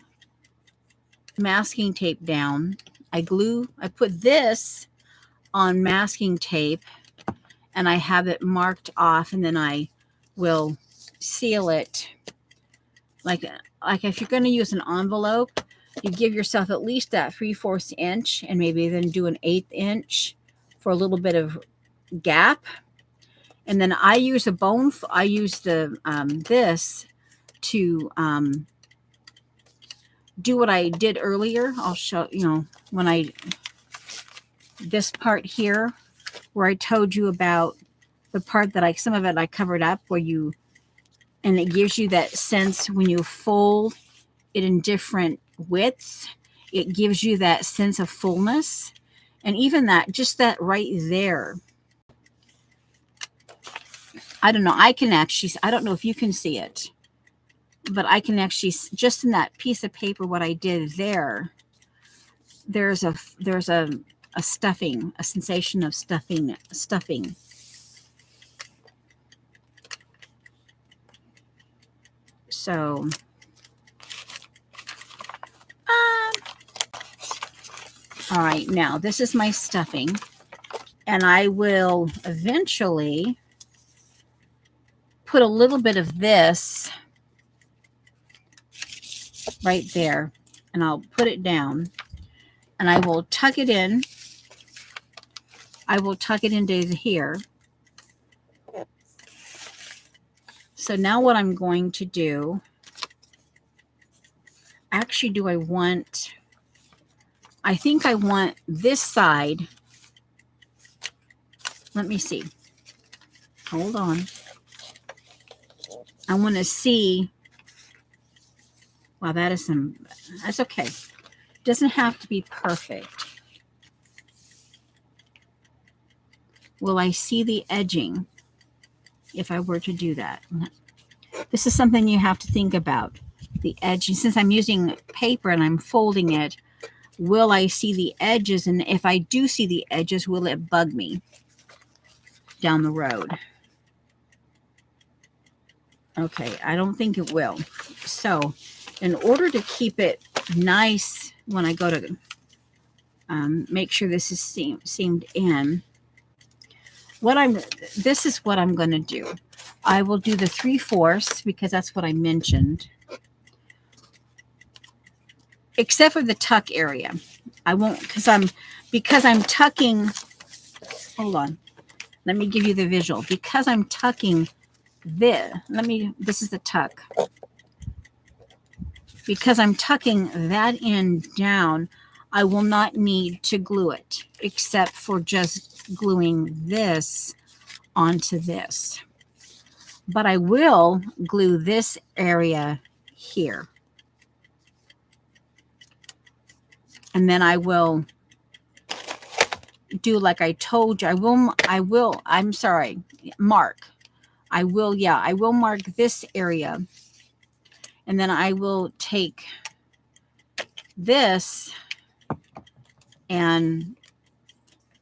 A: masking tape down. I put this on masking tape and I have it marked off, and then I will seal it. Like if you're going to use an envelope, you give yourself at least that 3/4 inch and maybe then do an 1/8 inch for a little bit of gap. And then I use this to do what I did earlier. I'll show, this part here where I told you about the part that some of it I covered up and it gives you that sense when you fold it in different widths, it gives you that sense of fullness. And even just that right there, I don't know, I don't know if you can see it, but I can actually, just in that piece of paper, what I did there's a stuffing, a sensation of stuffing. So, all right, now this is my stuffing. And I will eventually put a little bit of this right there, and I'll put it down, and I will tuck it in. I will tuck it into here. So now what I'm going to do, actually, I think I want this side. Let me see. Hold on. I want to see. Wow, that's okay. It doesn't have to be perfect. Will I see the edging if I were to do that? This is something you have to think about. The edging, since I'm using paper and I'm folding it, will I see the edges? And if I do see the edges, will it bug me down the road? Okay, I don't think it will. So in order to keep it nice when I go to make sure this is seamed in, this is what I'm going to do. I will do the 3/4 because that's what I mentioned. Except for the tuck area. I won't, because I'm tucking. Hold on. Let me give you the visual. Because I'm tucking this is the tuck. Because I'm tucking that end down, I will not need to glue it, except for just gluing this onto this. But I will glue this area here. And then I will do like I told you. I'm sorry, mark. I will mark this area. And then I will take this and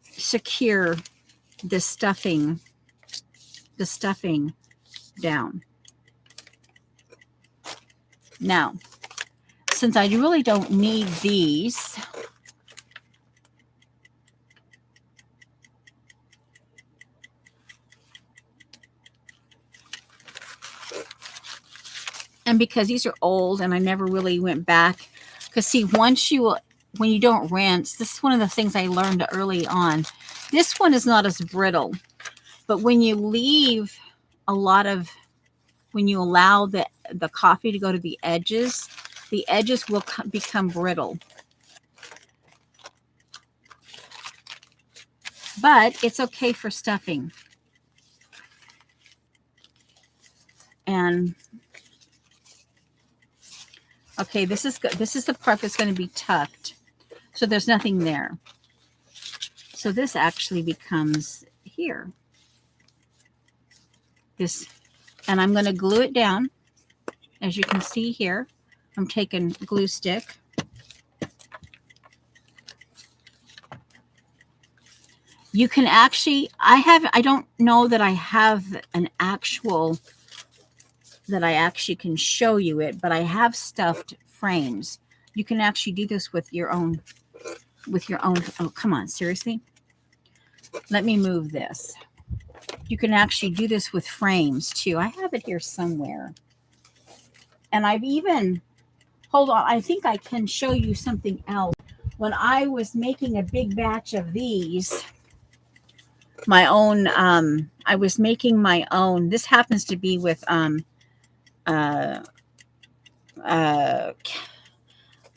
A: secure the stuffing down. Now, since I really don't need these, and because these are old and I never really went back, because see, when you don't rinse, this is one of the things I learned early on. This one is not as brittle, but when you leave when you allow the coffee to go to the edges will become brittle. But it's okay for stuffing. And okay, this is the part that's going to be tucked. So there's nothing there. So this actually becomes here. And I'm going to glue it down. As you can see here, I'm taking glue stick. You can actually, I don't know that I have an actual, that I actually can show you it, but I have stuffed frames. You can actually do this with your own, oh, come on, seriously? Let me move this. You can actually do this with frames too. I have it here somewhere. And I've even, hold on, I think I can show you something else. When I was making a big batch of these, my own, I was making my own, this happens to be with, some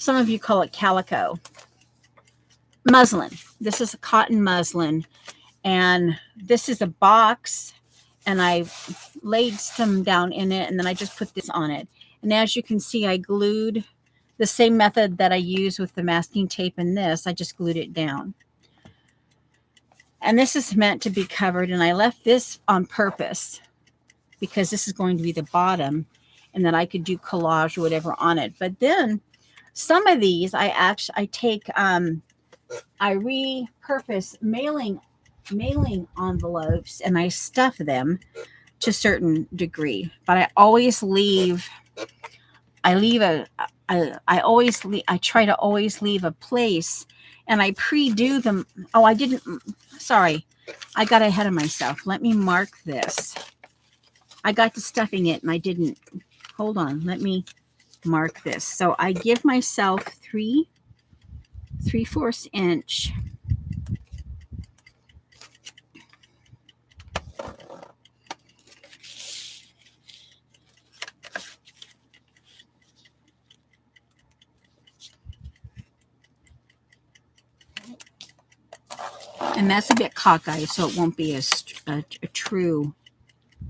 A: of you call it calico. Muslin. This is a cotton muslin. And this is a box. And I laid some down in it. And then I just put this on it. And as you can see, I glued the same method that I use with the masking tape in this. I just glued it down. And this is meant to be covered. And I left this on purpose because this is going to be the bottom. And then I could do collage or whatever on it. But then some of these I take, I repurpose mailing envelopes and I stuff them to a certain degree. But I always I try to always leave a place, and I pre-do them. Oh, I didn't, sorry. I got ahead of myself. Let me mark this. I got to stuffing it and I didn't. Hold on. Let me mark this. So I give myself 3/4 inch. And that's a bit cockeyed, so it won't be a true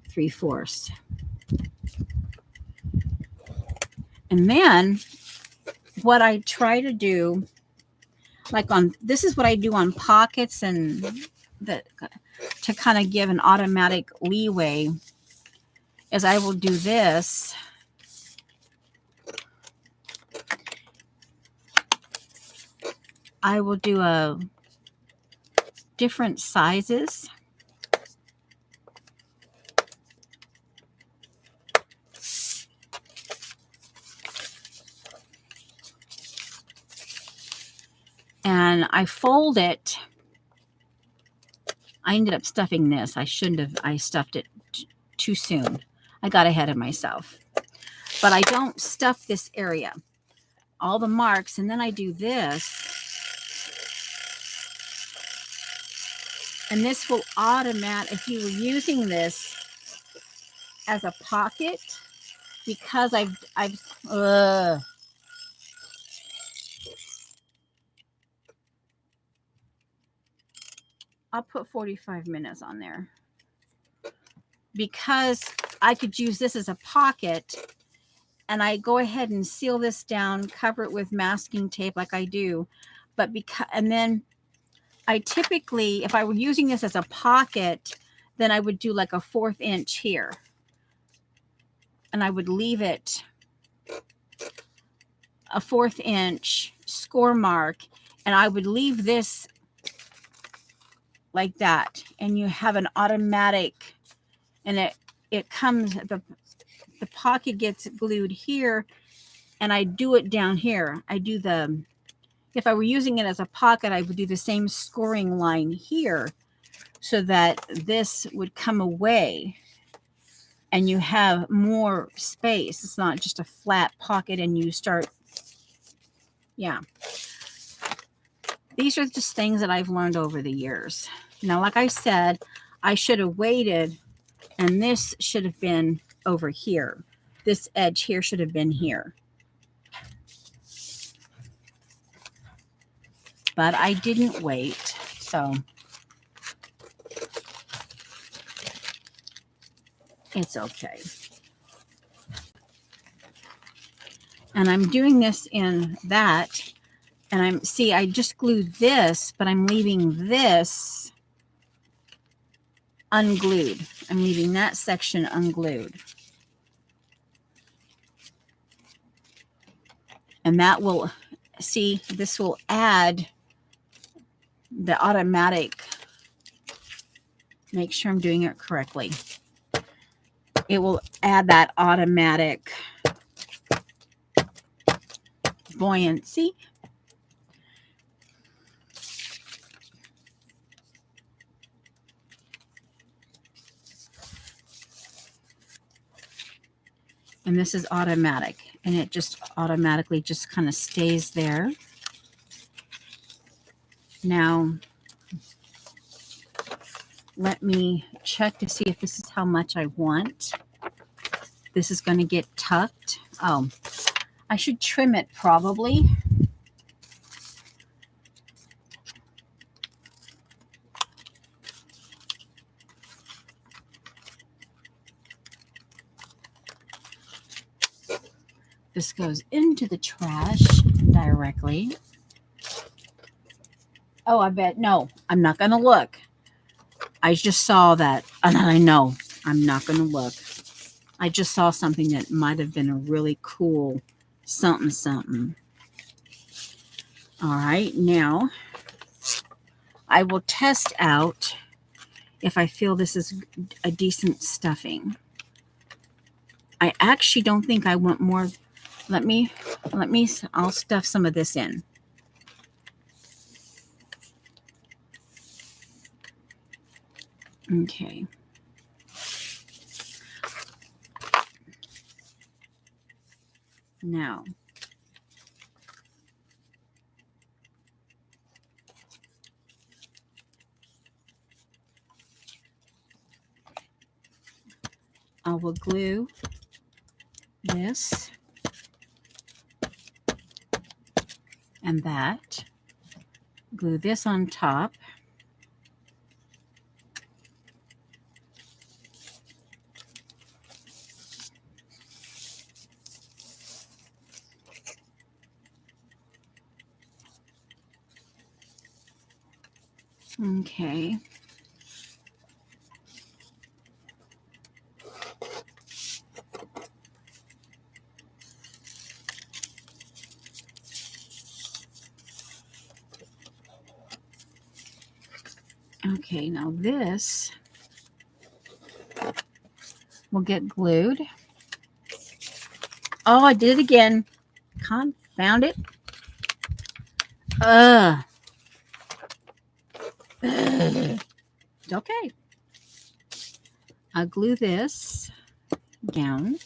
A: 3/4. And then what I try to do, like on, this is what I do on pockets and the, to kind of give an automatic leeway, is I will do this. I will do a different sizes. And I fold it. I ended up stuffing this. I shouldn't have. I stuffed it too soon. I got ahead of myself. But I don't stuff this area. All the marks, and then I do this. And this will automatic, if you were using this as a pocket, because I'll put 45 minutes on there. Because I could use this as a pocket, and I go ahead and seal this down, cover it with masking tape like I do. But and then I typically, if I were using this as a pocket, then I would do like a 1/4 inch here. And I would leave it a 1/4 inch score mark. And I would leave this like that. And you have an automatic, and it comes, the pocket gets glued here. And I do it down here. I do the, if I were using it as a pocket, I would do the same scoring line here so that this would come away and you have more space. It's not just a flat pocket and you start, yeah. These are just things that I've learned over the years. Now, like I said, I should have waited, and this should have been over here. This edge here should have been here. But I didn't wait, so it's okay. And I'm doing this in that, and I just glued this, but I'm leaving this unglued. I'm leaving that section unglued. And that will, see, this will add the automatic, make sure I'm doing it correctly. It will add that automatic buoyancy. And this is automatic, and it just automatically just kind of stays there. Now, let me check to see if this is how much I want. This is going to get tucked. Oh, I should trim it probably. This goes into the trash directly. Oh, I bet. No, I'm not going to look. I just saw that, and I know I'm not going to look. I just saw something that might have been a really cool something. All right, now I will test out if I feel this is a decent stuffing. I actually don't think I want more. I'll stuff some of this in. Okay. Now, I will glue this and that. Glue this on top. Okay. Okay, now this will get glued. Oh, I did it again. Confound it. Ugh. Okay. I'll glue this down.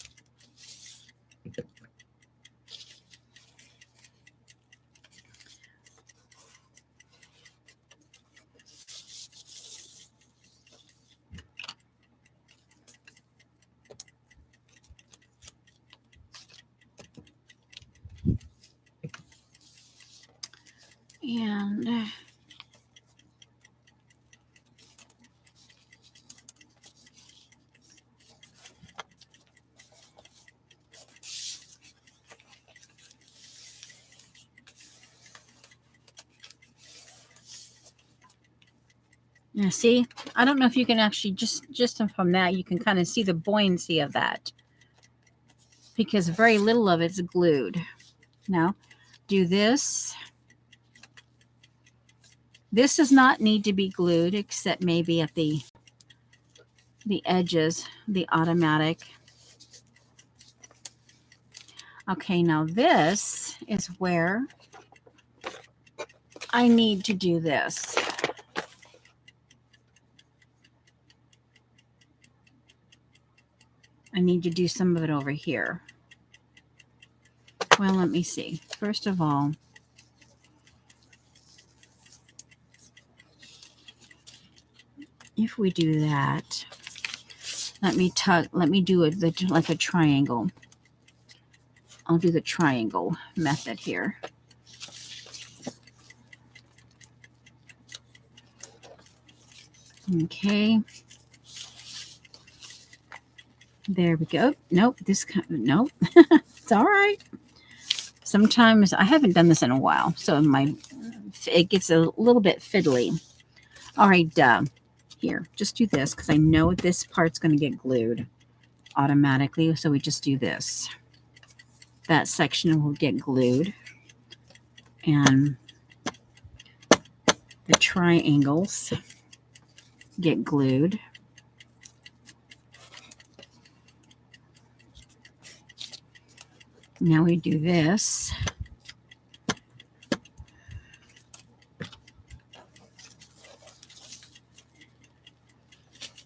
A: And now see, I don't know if you can actually just from that you can kind of see the buoyancy of that because very little of it's glued. Now, do this. This does not need to be glued except maybe at the edges, the automatic. Okay, now this is where I need to do this. I need to do some of it over here. Well, let me see. First of all, if we do that, let me do it like a triangle. I'll do the triangle method here. Okay. There we go. Nope. Nope. It's all right. Sometimes I haven't done this in a while, so it gets a little bit fiddly. All right. Here, just do this because I know this part's going to get glued automatically. So we just do this. That section will get glued. And the triangles get glued. Now we do this.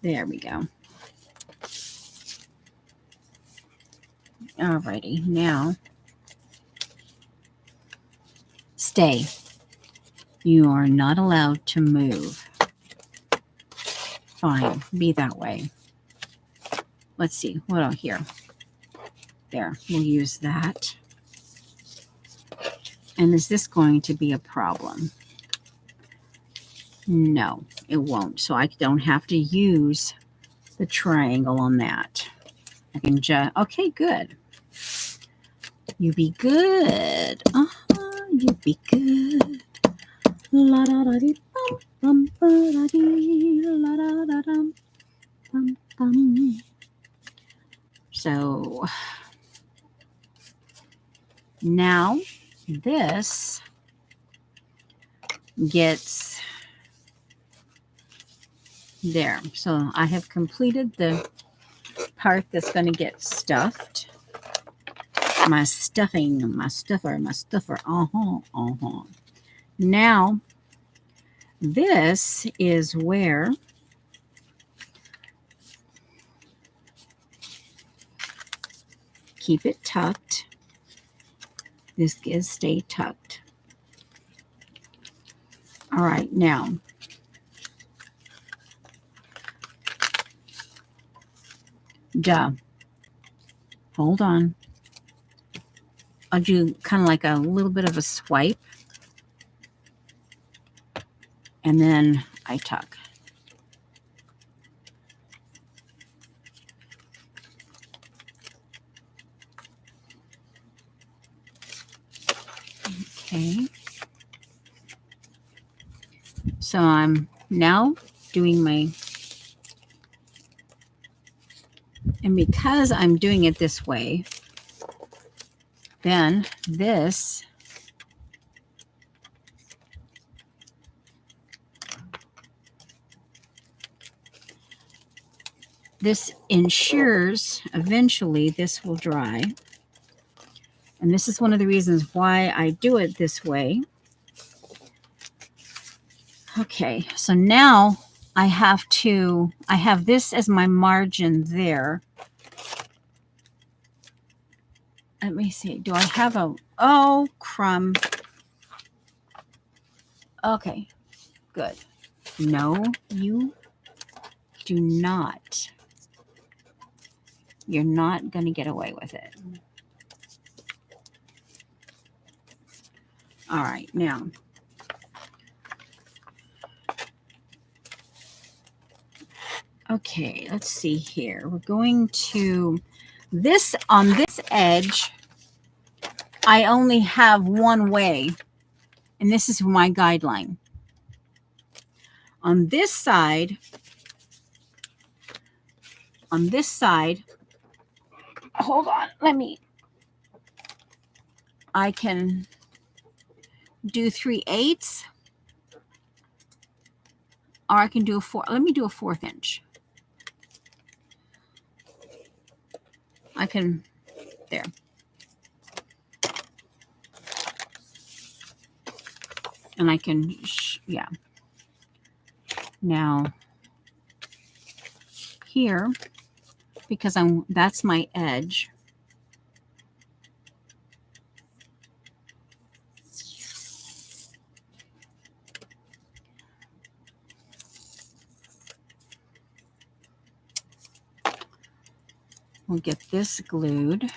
A: There we go. Alrighty, now stay. You are not allowed to move. Fine, be that way. Let's see, what out here? There, we'll use that. And is this going to be a problem? No, it won't. So I don't have to use the triangle on that. I can just, okay, good. You be good. You be good. La da da dee bum bum ba da dee la da da dum bum bum. So now this gets there. So I have completed the part that's going to get stuffed. My stuffing, my stuffer. Now, this is where keep it tucked. This is stay tucked. All right, now hold on. I'll do kind of like a little bit of a swipe, and then I tuck. Okay. So I'm now doing my, and because I'm doing it this way, then this ensures eventually this will dry. And this is one of the reasons why I do it this way. Okay, so now I have this as my margin there. Let me see. Do I have oh, crumb. Okay, good. No, you do not. You're not going to get away with it. All right, now. Okay, let's see here. We're going to this, on this edge, I only have one way, and this is my guideline. On this side, hold on, I can do 3/8, or I can do let me do a 1/4 inch. I can, there. And I can, yeah. Now, here, because that's my edge. We'll get this glued.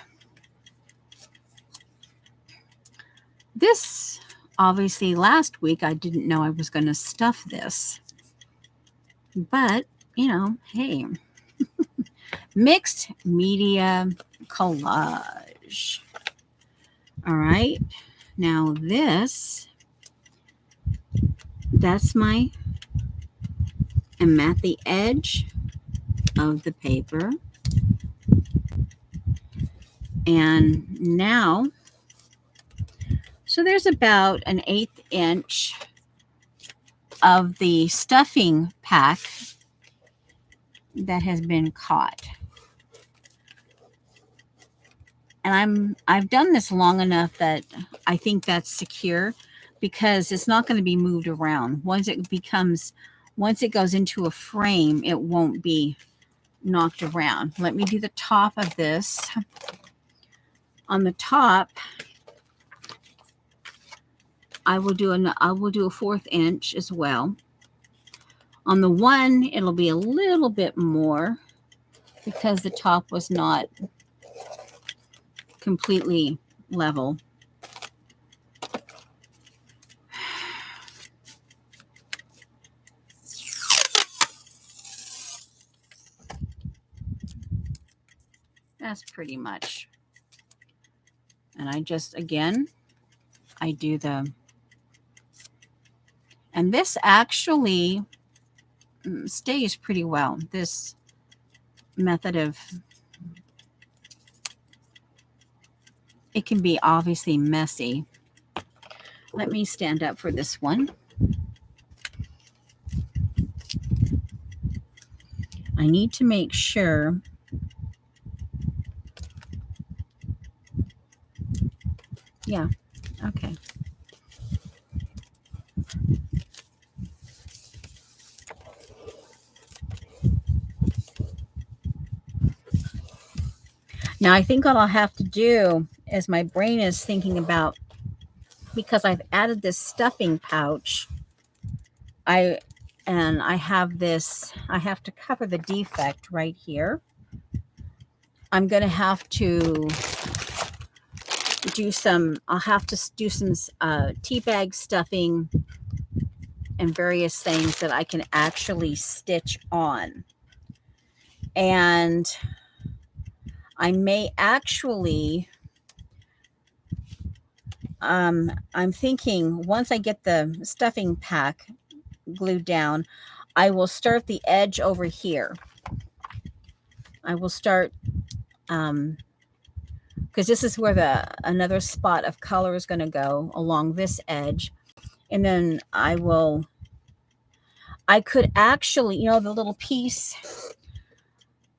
A: This, obviously, last week I didn't know I was going to stuff this. But, you know, hey. Mixed media collage. All right. Now that's I'm at the edge of the paper. And now, so there's about an 1/8 inch of the stuffing pack that has been caught. And I've done this long enough that I think that's secure, because it's not going to be moved around. Once it goes into a frame, it won't be knocked around. Let me do the top of this. On the top, I will do a 1/4 inch as well. On the one, it'll be a little bit more because the top was not completely level. That's pretty much. And I just, again, I do and this actually stays pretty well. This method of, it can be obviously messy. Let me stand up for this one. I need to make sure yeah, okay. Now, I think what I'll have to do is my brain is thinking about, because I've added this stuffing pouch, I have this, I have to cover the defect right here. I'm going to have to do some, I'll have to do some tea bag stuffing and various things that I can actually stitch on. And I may actually, I'm thinking once I get the stuffing pack glued down, I will start the edge over here. I will start, because this is where another spot of color is going to go along this edge. And then I could actually, you know, the little piece,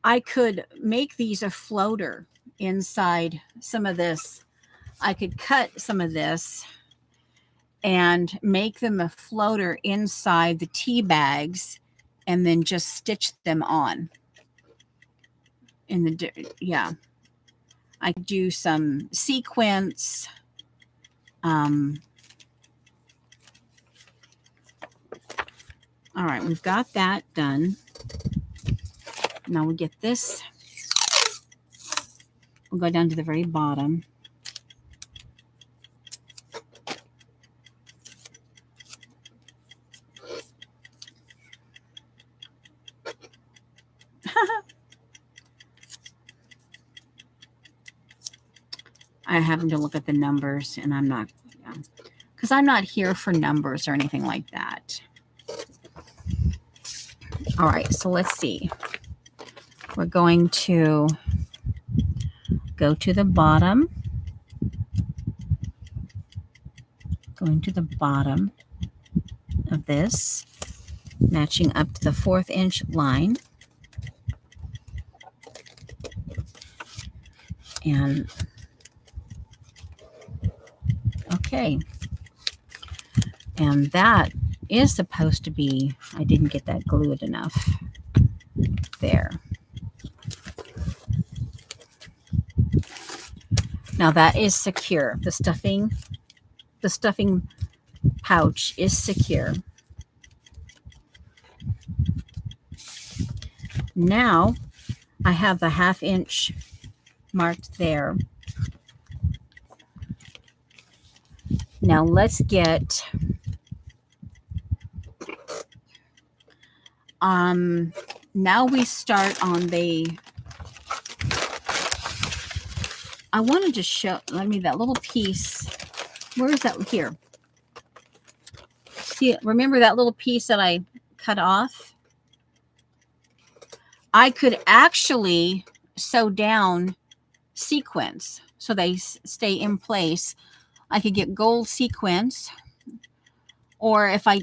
A: I could make these a floater inside some of this. I could cut some of this and make them a floater inside the tea bags and then just stitch them on. Yeah. I could do some sequins. All right, we've got that done. Now we get this. We'll go down to the very bottom. I happen to look at the numbers, and I'm not, because I'm not here for numbers or anything like that. All right, so let's see. We're going to go to the bottom. Going to the bottom of this, matching up to the 4th inch line. And okay. And that is supposed to be, I didn't get that glued enough. There. Now that is secure. The stuffing pouch is secure. Now I have the 1/2 inch marked there. Now let's get now we start on the, I wanted to show, let me, that little piece, where is that? Here. See, remember that little piece that I cut off? I could actually sew down sequins so they stay in place. I could get gold sequins, or if I,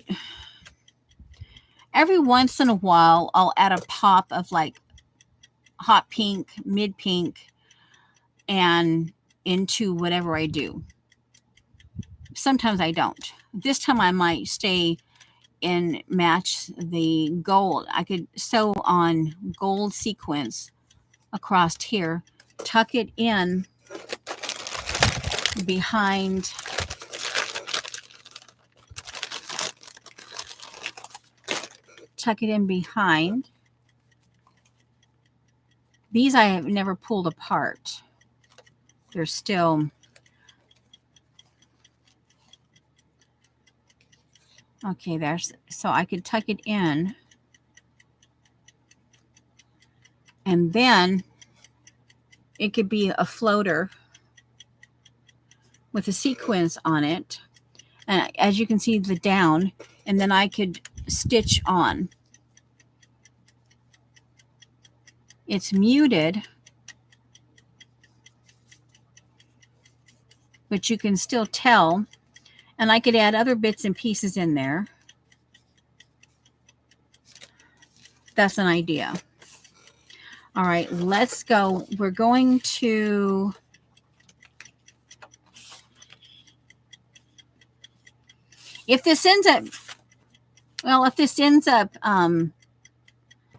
A: every once in a while, I'll add a pop of like hot pink, mid pink, and into whatever I do. Sometimes I don't. This time I might stay and match the gold. I could sew on gold sequins across here, tuck it in behind these. I have never pulled apart. They're still okay. There's, so I could tuck it in, and then it could be a floater with a sequence on it, and as you can see, the down, and then I could stitch on. It's muted, but you can still tell, and I could add other bits and pieces in there. That's an idea. All right, let's go. We're going to, if this ends up, well, if this ends up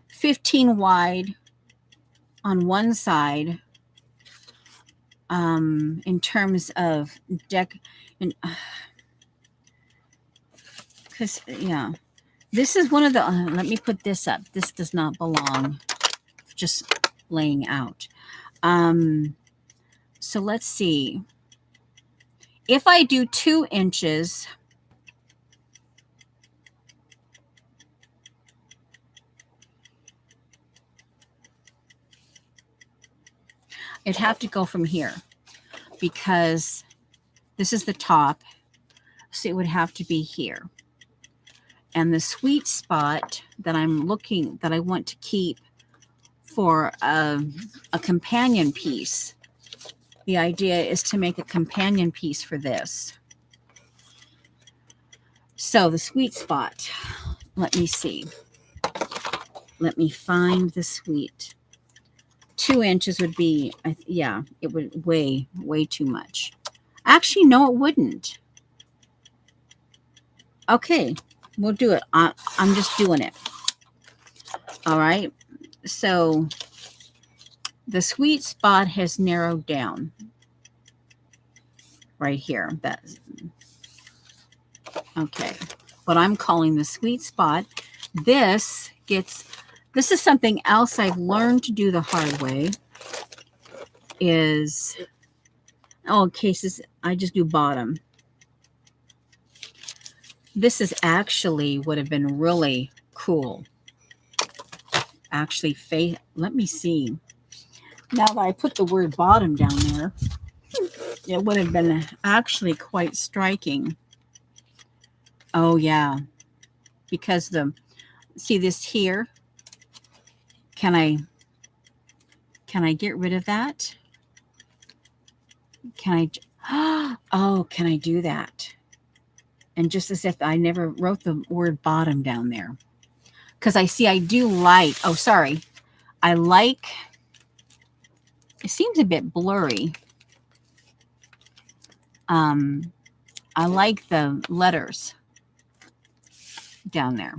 A: 15 wide on one side in terms of deck, and because yeah, this is one of the. Let me put this up. This does not belong. Just laying out. So let's see. If I do 2 inches, it'd have to go from here because this is the top. So it would have to be here. And the sweet spot that I want to keep for a companion piece, the idea is to make a companion piece for this. So the sweet spot, let me see. Let me find the sweet. 2 inches would be, yeah, it would way too much. Actually, no, it wouldn't. Okay, we'll do it. I'm just doing it. All right. So the sweet spot has narrowed down right here. That's okay. What I'm calling the sweet spot. This is something else I've learned to do the hard way. Is cases I just do bottom. This is actually would have been really cool. Actually, let me see. Now that I put the word bottom down there, it would have been actually quite striking. Oh yeah, because see this here. Can I get rid of that? Can I? Oh, can I do that? And just as if I never wrote the word bottom down there. Because I do like, oh, sorry. I like, it seems a bit blurry. I like the letters down there.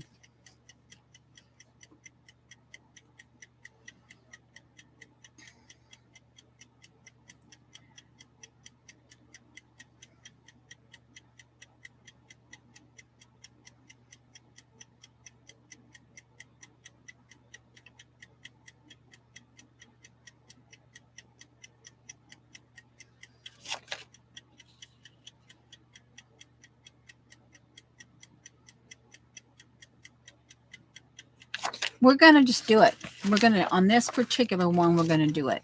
A: We're going to just do it. We're going to, on this particular one, we're going to do it.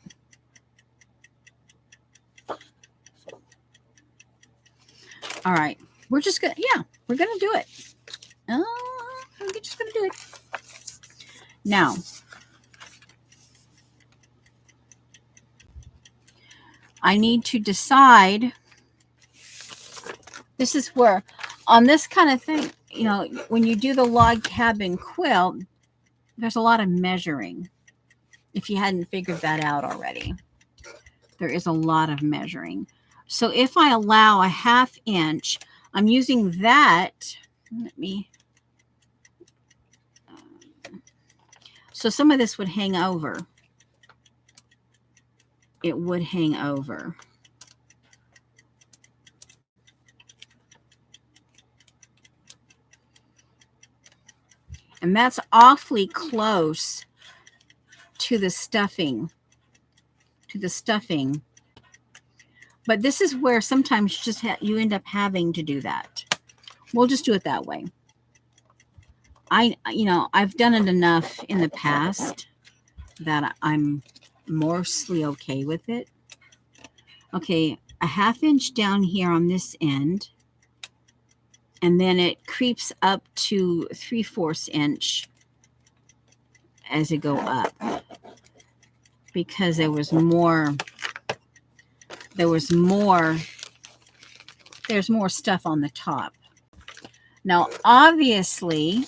A: All right. We're just going to, yeah, we're going to do it. We're just going to do it. Now, I need to decide. This is where, on this kind of thing, you know, when you do the log cabin quilt, there's a lot of measuring. If you hadn't figured that out already, there is a lot of measuring. So if I allow a 1/2 inch, I'm using that. Let me. So some of this would hang over. It would hang over. And that's awfully close to the stuffing. But this is where sometimes just you end up having to do that. We'll just do it that way. I've done it enough in the past that I'm mostly okay with it. Okay, a 1/2 inch down here on this end. And then it creeps up to 3/4 inch as it go up. Because there's more stuff on the top. Now, obviously,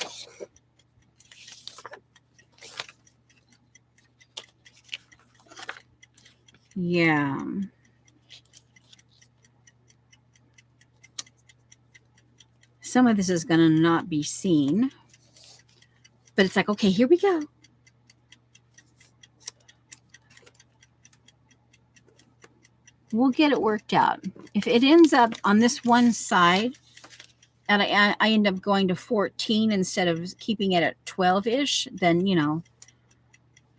A: yeah. Some of this is going to not be seen. But it's like, okay, here we go. We'll get it worked out. If it ends up on this one side and I end up going to 14 instead of keeping it at 12-ish, then,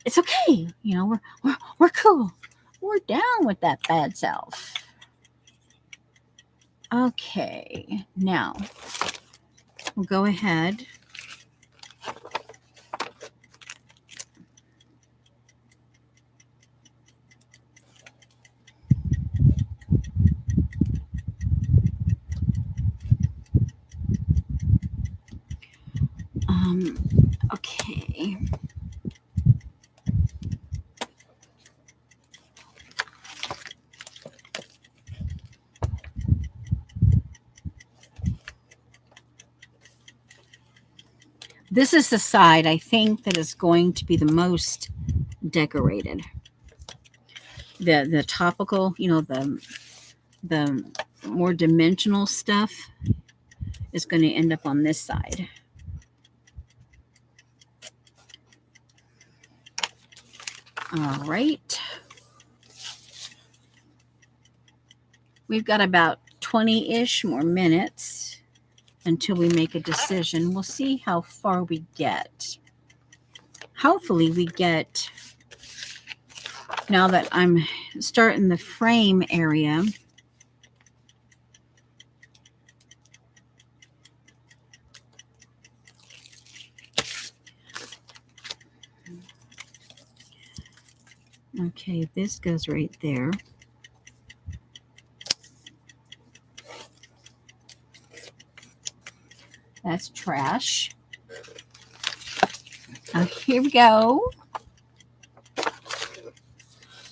A: it's okay. We're cool. We're down with that bad self. Okay, now we'll go ahead. Okay. This is the side I think that is going to be the most decorated. The topical, the more dimensional stuff is going to end up on this side. All right. We've got about 20-ish more minutes until we make a decision. We'll see how far we get. Hopefully we get, now that I'm starting the frame area, okay, this goes right there. That's trash. Here we go.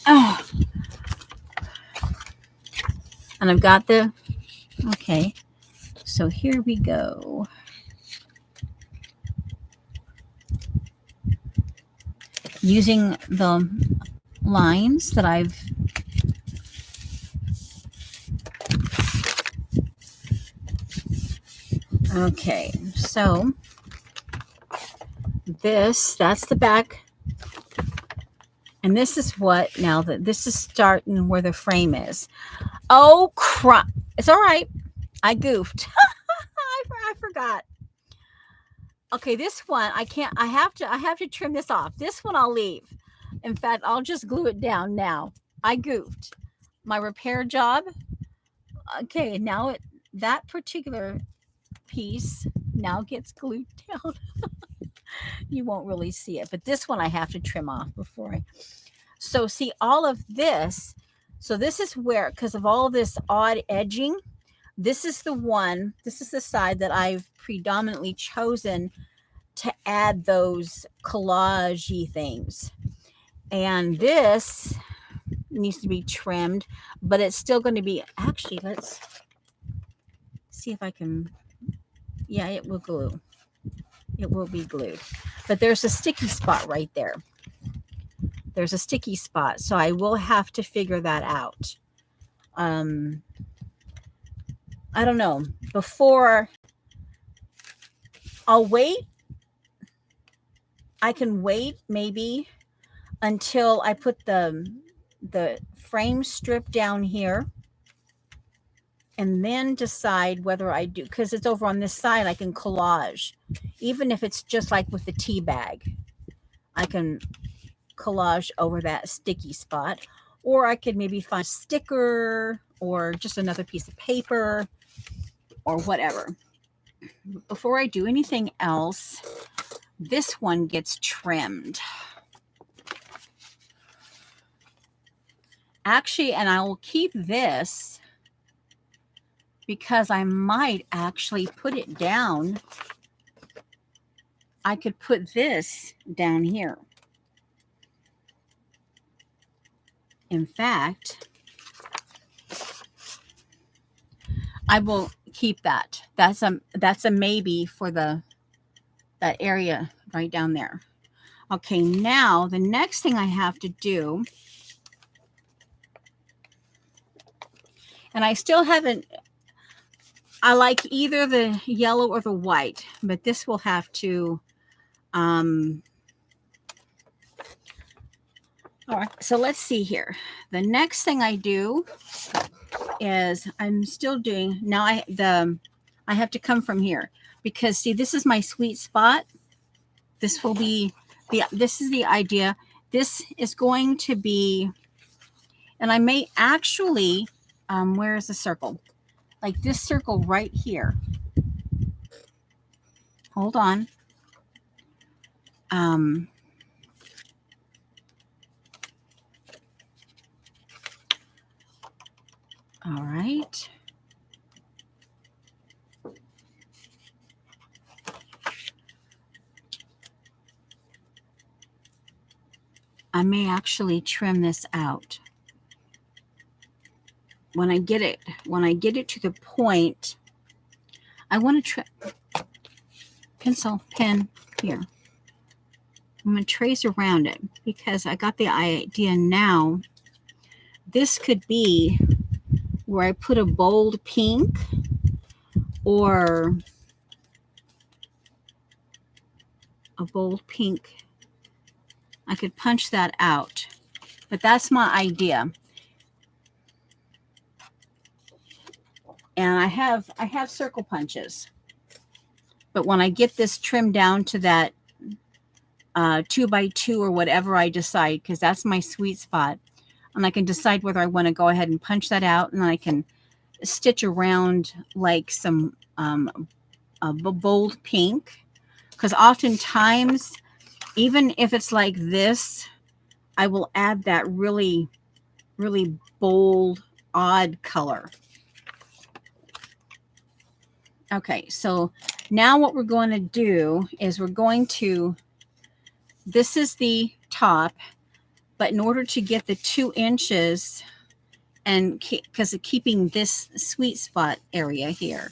A: Oh. And I've got okay. So here we go. Using the lines that I've okay, so that's the back, and this is what, now that this is starting where the frame is. Oh crap, it's all right, I goofed. I forgot. Okay, this one I can't, I have to trim this off. This one I'll leave. In fact, I'll just glue it down now. I goofed my repair job. Okay, now that particular piece now gets glued down. You won't really see it, but this one I have to trim off before so see all of this. So this is where, because of all this odd edging, this is the side that I've predominantly chosen to add those collage-y things. And this needs to be trimmed, but it's still going to be, actually, let's see if I can, yeah, it will glue. It will be glued. But there's a sticky spot right there. There's a sticky spot, so I will have to figure that out. I don't know. Before, I'll wait. I can wait maybe until I put the frame strip down here, and then decide whether I do, because it's over on this side, I can collage. Even if it's just like with the tea bag, I can collage over that sticky spot, or I could maybe find a sticker or just another piece of paper or whatever. Before I do anything else, this one gets trimmed. Actually, and I will keep this because I might actually put it down. I could put this down here. In fact, I will keep that. That's a maybe for that area right down there. Okay, now the next thing I have to do, and I still haven't, I like either the yellow or the white, but this will have to, All right, so let's see here. The next thing I do is I'm still doing now. I have to come from here because see, this is my sweet spot. This will be this is the idea. This is going to be, and I may actually, where is the circle? Like this circle right here. Hold on. All right. I may actually trim this out. When I get it to the point, I want to trim pencil, pen here. I'm going to trace around it because I got the idea now. This could be where I put a bold pink or a bold pink. I could punch that out, but that's my idea. And I have circle punches, but when I get this trimmed down to that 2x2 or whatever I decide, because that's my sweet spot, and I can decide whether I want to go ahead and punch that out, and then I can stitch around like some bold pink, because oftentimes, even if it's like this, I will add that really, really bold, odd color. Okay, so now what we're going to do is we're going to, this is the top, but in order to get the 2 inches, and because of keeping this sweet spot area here,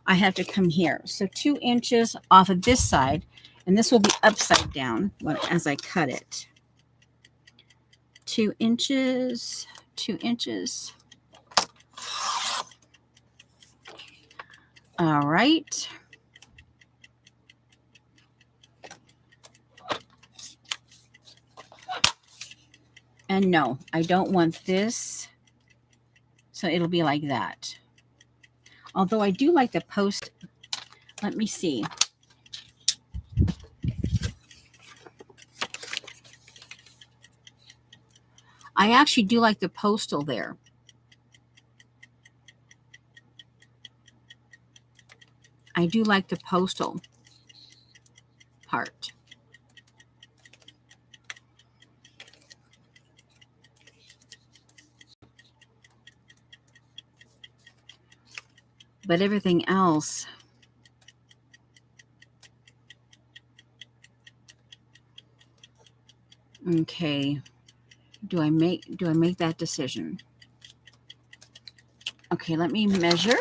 A: I have to come here. So 2 inches off of this side, and this will be upside down as I cut it. 2 inches, 2 inches. All right. And no, I don't want this. So it'll be like that. Although I do like the post. Let me see. I actually do like the postal there. I do like the postal part. But everything else, okay. Do I make that decision? Okay, let me measure.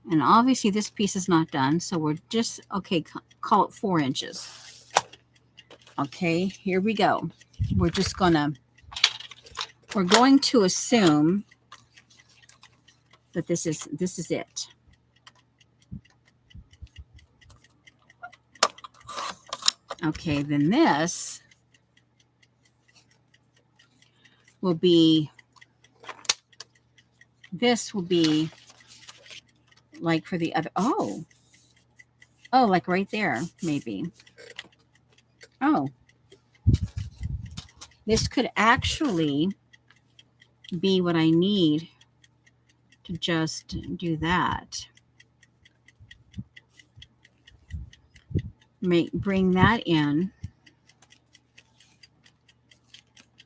A: And obviously this piece is not done, so we're just, okay, call it 4 inches. Okay, here we go. We're going to assume that this is it. Okay, then this will be like for the other, oh, like right there, maybe. Oh, this could actually be what I need to just do that. Bring that in.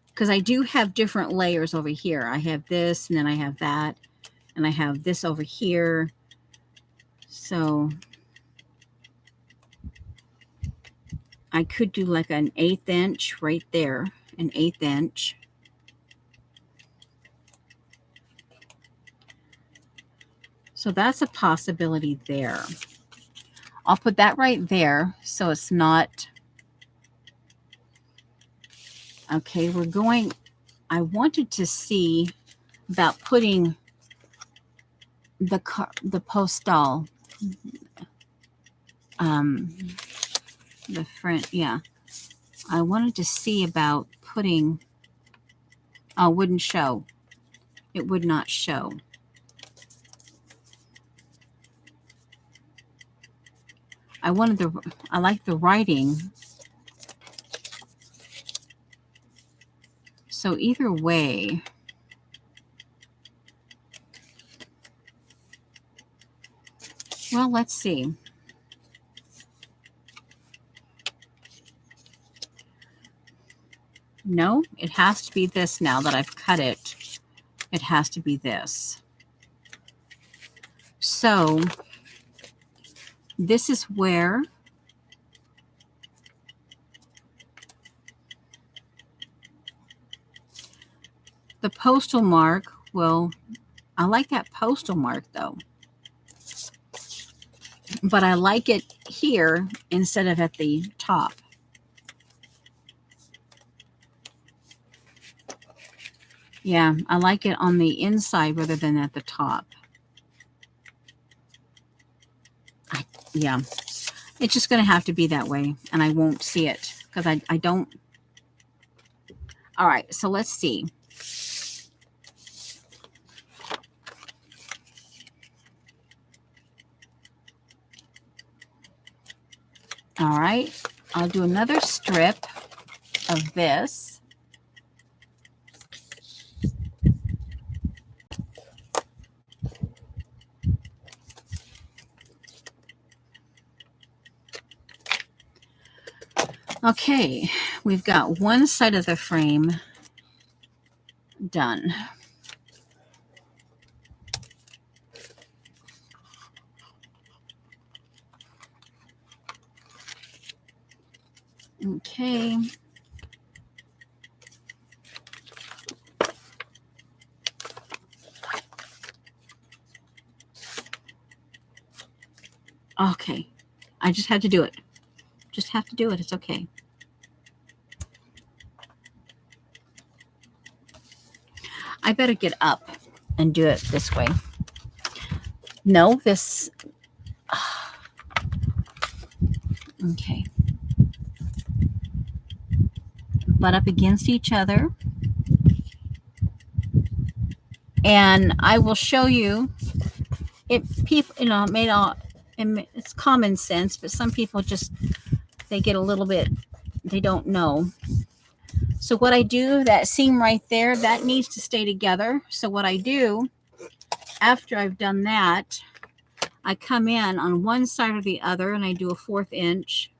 A: Because I do have different layers over here. I have this, and then I have that, and I have this over here. So I could do like an 1/8 inch right there, an 1/8 inch. So that's a possibility there. I'll put that right there so it's not. Okay, I wanted to see about putting the postal the front. Yeah. I wanted to see about putting, oh, wouldn't show. It would not show. I like the writing. So either way, well, let's see. No, it has to be this now that I've cut it. It has to be this. So this is where the postal mark will, I like that postal mark though. But I like it here instead of at the top. Yeah, I like it on the inside rather than at the top. Yeah, it's just going to have to be that way, and I won't see it because I don't. All right, so let's see. All right, I'll do another strip of this. Okay, we've got one side of the frame done. Okay. Okay, I just had to do it. Just have to do it. It's okay. I better get up and do it this way. No, this. Okay. Butt up against each other. And I will show you. People, it's common sense, but some people just, they get a little bit, they don't know. So what I do, that seam right there, that needs to stay together. So what I do, after I've done that, I come in on one side or the other and I do a 1/4 inch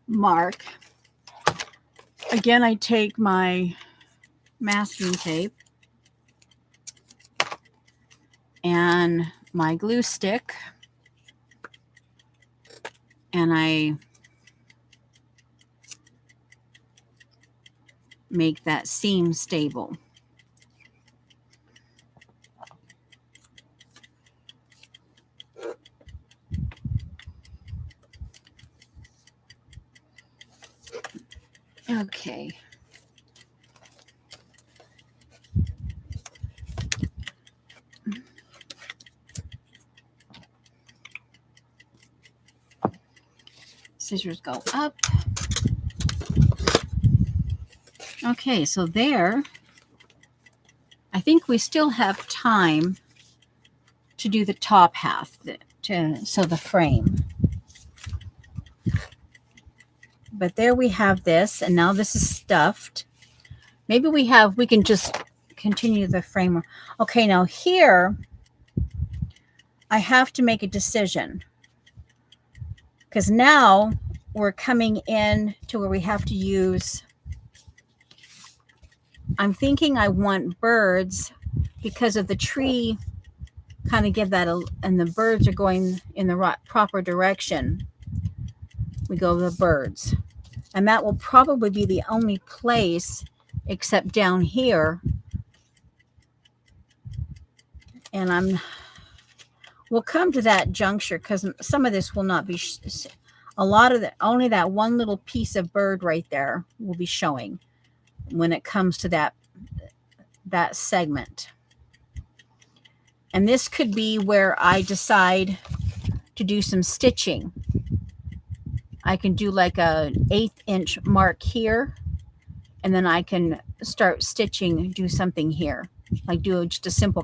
A: mark. Again, I take my masking tape and my glue stick and I make that seam stable. Okay. Scissors go up. Okay, so there, I think we still have time to do the top half, so the frame. But there we have this, and now this is stuffed. Maybe we can just continue the frame. Okay, now here, I have to make a decision. Because now we're coming in to where we have to use, I'm thinking I want birds because of the tree, kind of give that, and the birds are going in the proper direction. We go with the birds. And that will probably be the only place except down here. And we'll come to that juncture because some of this will not be, a lot of only that one little piece of bird right there will be showing when it comes to that segment. And this could be where I decide to do some stitching. I can do like a 1/8 inch mark here, and then I can start stitching, do something here, like do just a simple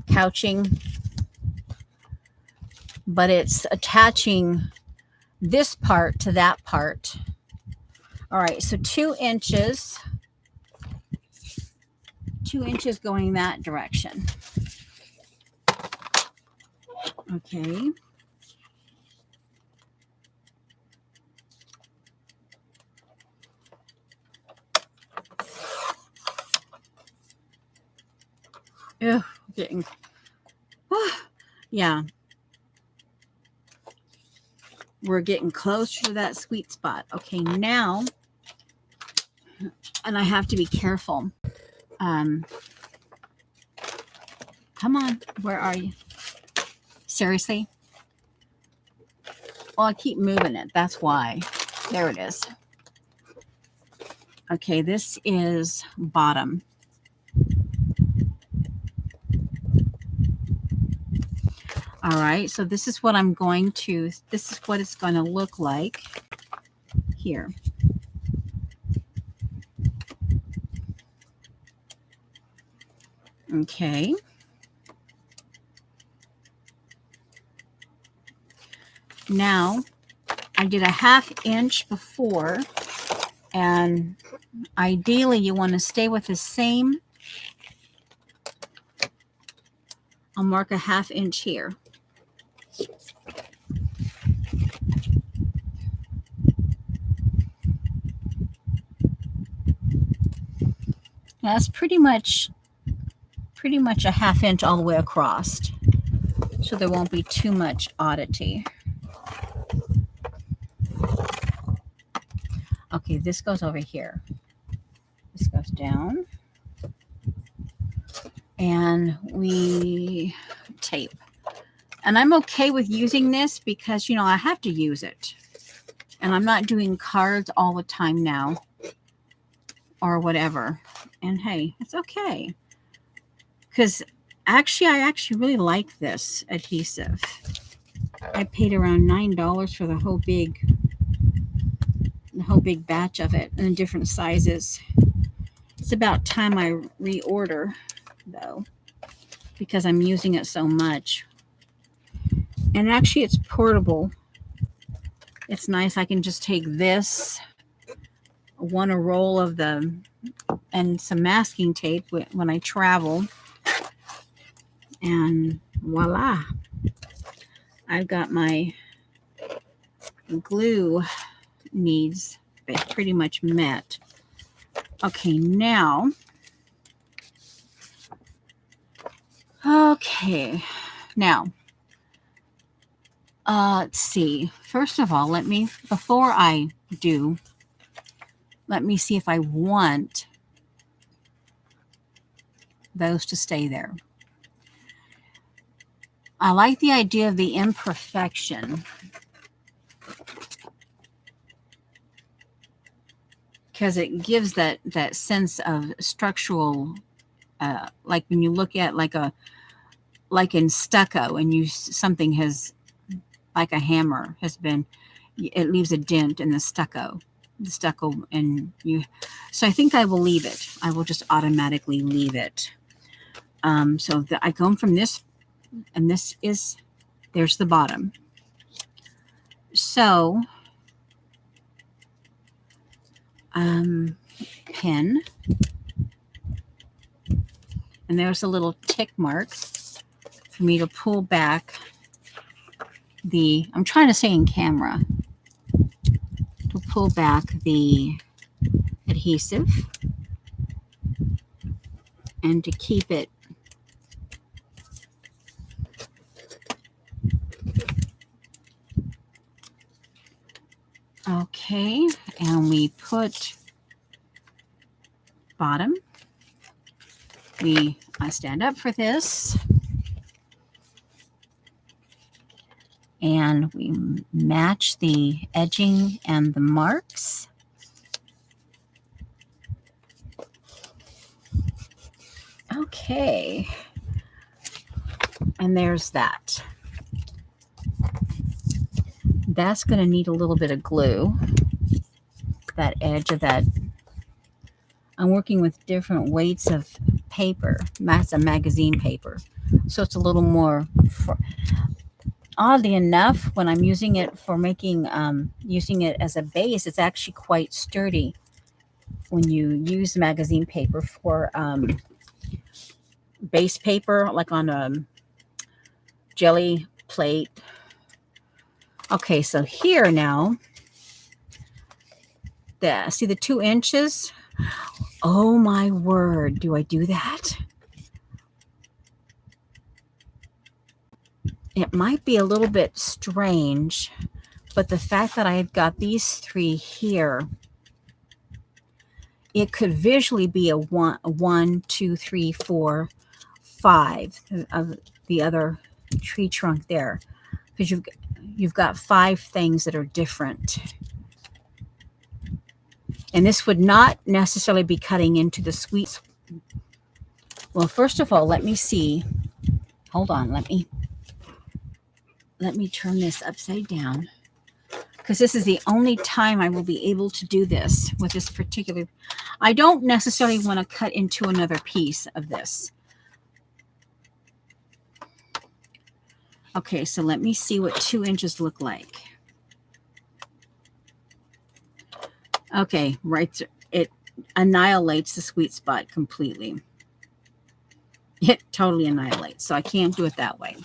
A: couching, but it's attaching this part to that part. All right, so 2 inches, 2 inches going that direction. Okay. Ugh, getting, yeah, we're getting closer to that sweet spot. Okay, now, and I have to be careful. Come on, where are you? Seriously? Well, I keep moving it. That's why. There it is. Okay, this is bottom. All right, so this is what I'm going to, this is what it's going to look like here. Okay. Now, I did a 1/2 inch before, and ideally you want to stay with the same. I'll mark a 1/2 inch here. That's pretty much a 1/2 inch all the way across, so there won't be too much oddity. Okay, this goes over here. This goes down. And we tape. And I'm okay with using this because, you know, I have to use it. And I'm not doing cards all the time now or whatever. And hey, it's okay. Because actually, I actually really like this adhesive. I paid around $9 for the whole big batch of it in different sizes. It's about time I reorder though, because I'm using it so much. And actually it's portable. It's nice. I can just take this, a roll of the, and some masking tape when I travel, and voila, I've got my glue needs pretty much met. Okay, now, let's see. First of all, let me see if I want those to stay there. I like the idea of the imperfection because it gives that sense of structural, like when you look at like in stucco, and something has, like a hammer has been, it leaves a dent in the stucco, and so I think I will leave it. I will just automatically leave it. So I go from this, and there's the bottom. So, pin, and there's a little tick mark for me to pull back I'm trying to say in camera, to pull back the adhesive and to keep it okay. And we put bottom. I stand up for this, and we match the edging and the marks. Okay, and there's that. That's going to need a little bit of glue. That edge of that. I'm working with different weights of paper. That's a magazine paper. So it's a little more, oddly enough, when I'm using it for making, using it as a base, it's actually quite sturdy when you use magazine paper for base paper, like on a jelly plate. Okay, so here now, see the 2 inches? Oh my word, do I do that? It might be a little bit strange, but the fact that I've got these 3 here, it could visually be a 1, 2, 3, 4, 5 of the other tree trunk there, because you've got 5 things that are different. And this would not necessarily be cutting into the sweet. Well, first of all, let me see. Hold on, let me turn this upside down, because this is the only time I will be able to do this with this particular. I don't necessarily want to cut into another piece of this. Okay, so let me see what 2 inches look like. Okay, right. It annihilates the sweet spot completely. It totally annihilates. So I can't do it that way.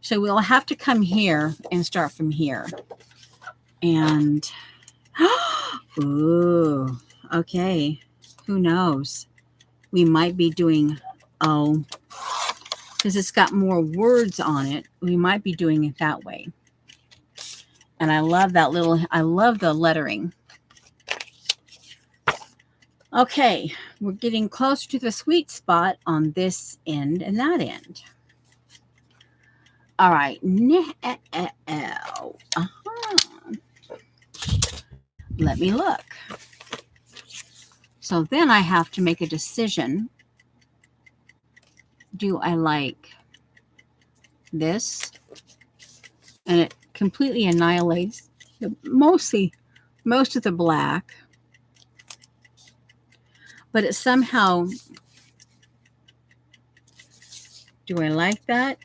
A: So we'll have to come here and start from here. And, ooh, okay. Who knows? We might be doing, because it's got more words on it, we might be doing it that way. And I love that I love the lettering. Okay, we're getting closer to the sweet spot on this end and that end. All right. Let me look. So then I have to make a decision. Do I like this? And it completely annihilates most of the black. But it somehow, do I like that?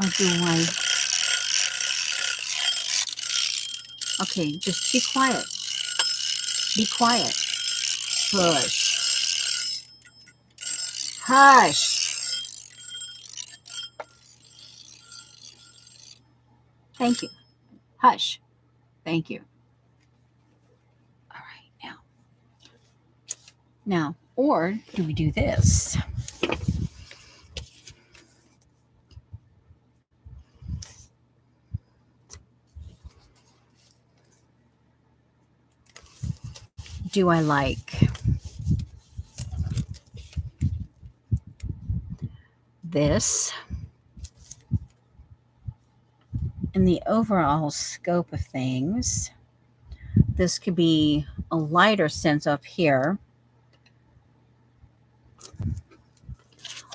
A: Or do I? Okay, just be quiet. Be quiet. Hush. Hush. Thank you. Hush. Thank you. All right, now, or do we do this? Do I like this? In the overall scope of things, this could be a lighter sense up here.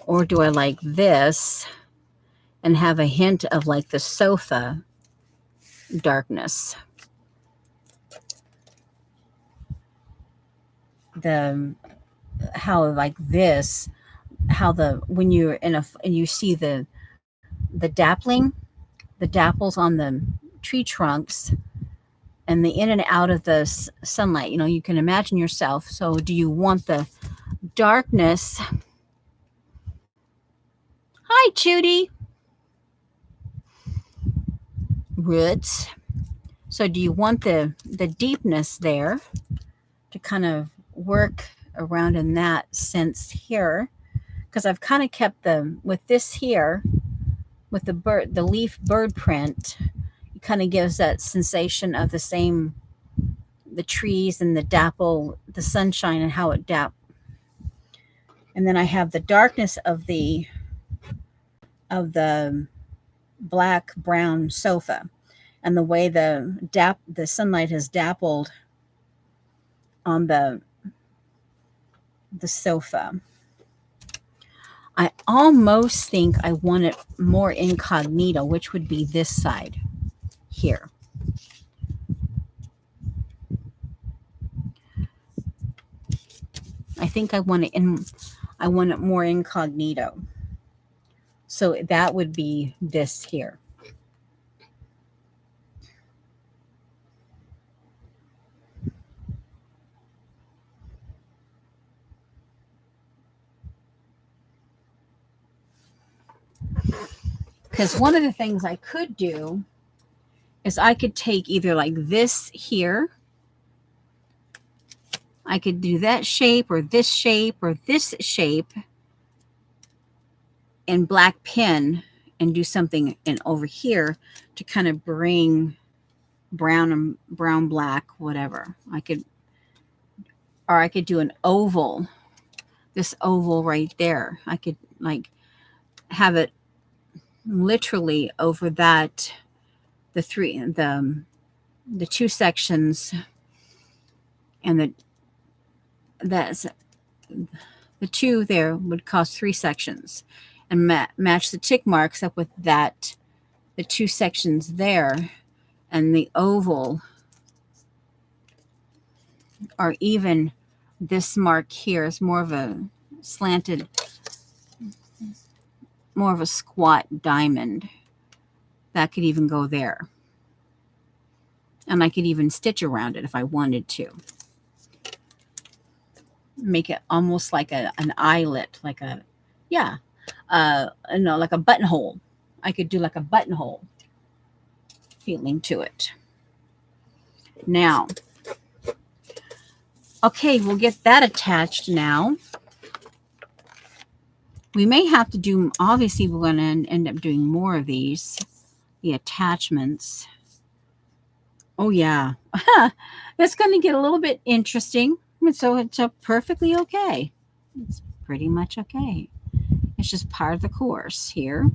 A: Or do I like this and have a hint of like the sofa darkness? How like this, how when you're and you see the dapples on the tree trunks and the in and out of the sunlight, you can imagine yourself. So do you want the darkness? Hi, Judy. Roots. So do you want the deepness there to kind of work around in that sense here? Because I've kind of kept with this here, with the leaf bird print, it kind of gives that sensation of the trees and the dapple, the sunshine and how it And then I have the darkness of the black brown sofa, and the way the sunlight has dappled on the sofa. I almost think I want it more incognito, which would be this side. here. I think I want it more incognito. So that would be this here. Because one of the things I could do is I could take either like this here. I could do that shape or this shape or this shape in black pen and do something in over here to kind of bring brown and brown, black, whatever. I could do an oval, this oval right there. I could like have it literally over that, the two sections, and the two there would cause 3 sections, and match the tick marks up with that, the 2 sections there, and the oval, or even this mark here is more of a slanted, more of a squat diamond. That could even go there. And I could even stitch around it if I wanted to. Make it almost like an eyelet, like a, yeah, no, like a buttonhole. I could do like a buttonhole feeling to it. Now, okay, we'll get that attached now. We may have to do, obviously we're going to end up doing more of these, the attachments. Oh yeah, it's going to get a little bit interesting. So it's perfectly okay. It's pretty much okay. It's just part of the course here.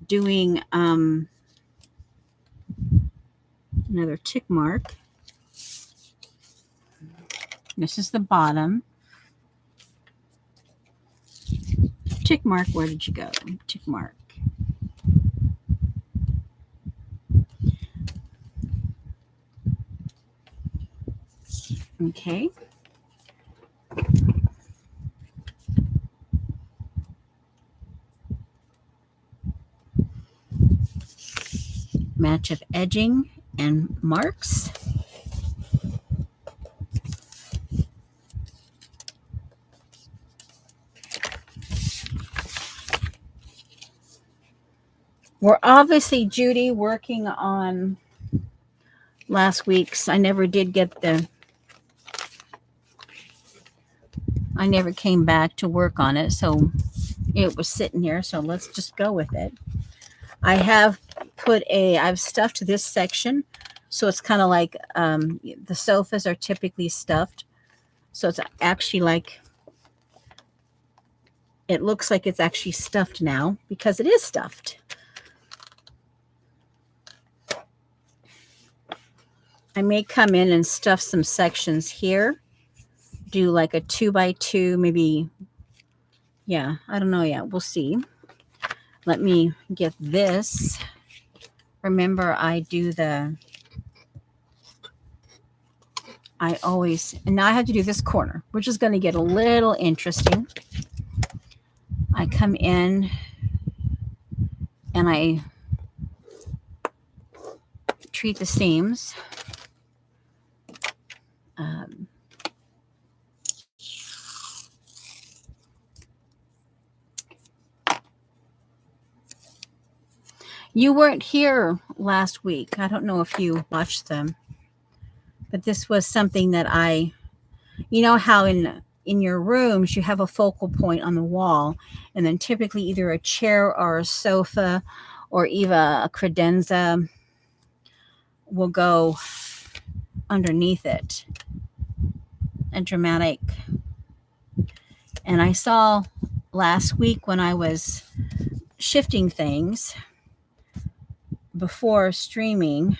A: Doing another tick mark. This is the bottom. Tick mark, where did you go? Tick mark. Okay. Match of edging and marks. We're obviously, Judy, working on last week's. I never did get I never came back to work on it, so it was sitting here, so let's just go with it. I have I've stuffed this section, so it's kind of like the sofas are typically stuffed, so it's actually like, it looks like it's actually stuffed now because it is stuffed. I may come in and stuff some sections here, do like a 2x2, maybe. Yeah, I don't know yet. We'll see. Let me get this. Remember, and now I have to do this corner, which is going to get a little interesting. I come in and I treat the seams. You weren't here last week. I don't know if you watched them, but this was something that you know how in your rooms you have a focal point on the wall, and then typically either a chair or a sofa or even a credenza will go underneath it. A dramatic. And I saw last week when I was shifting things before streaming,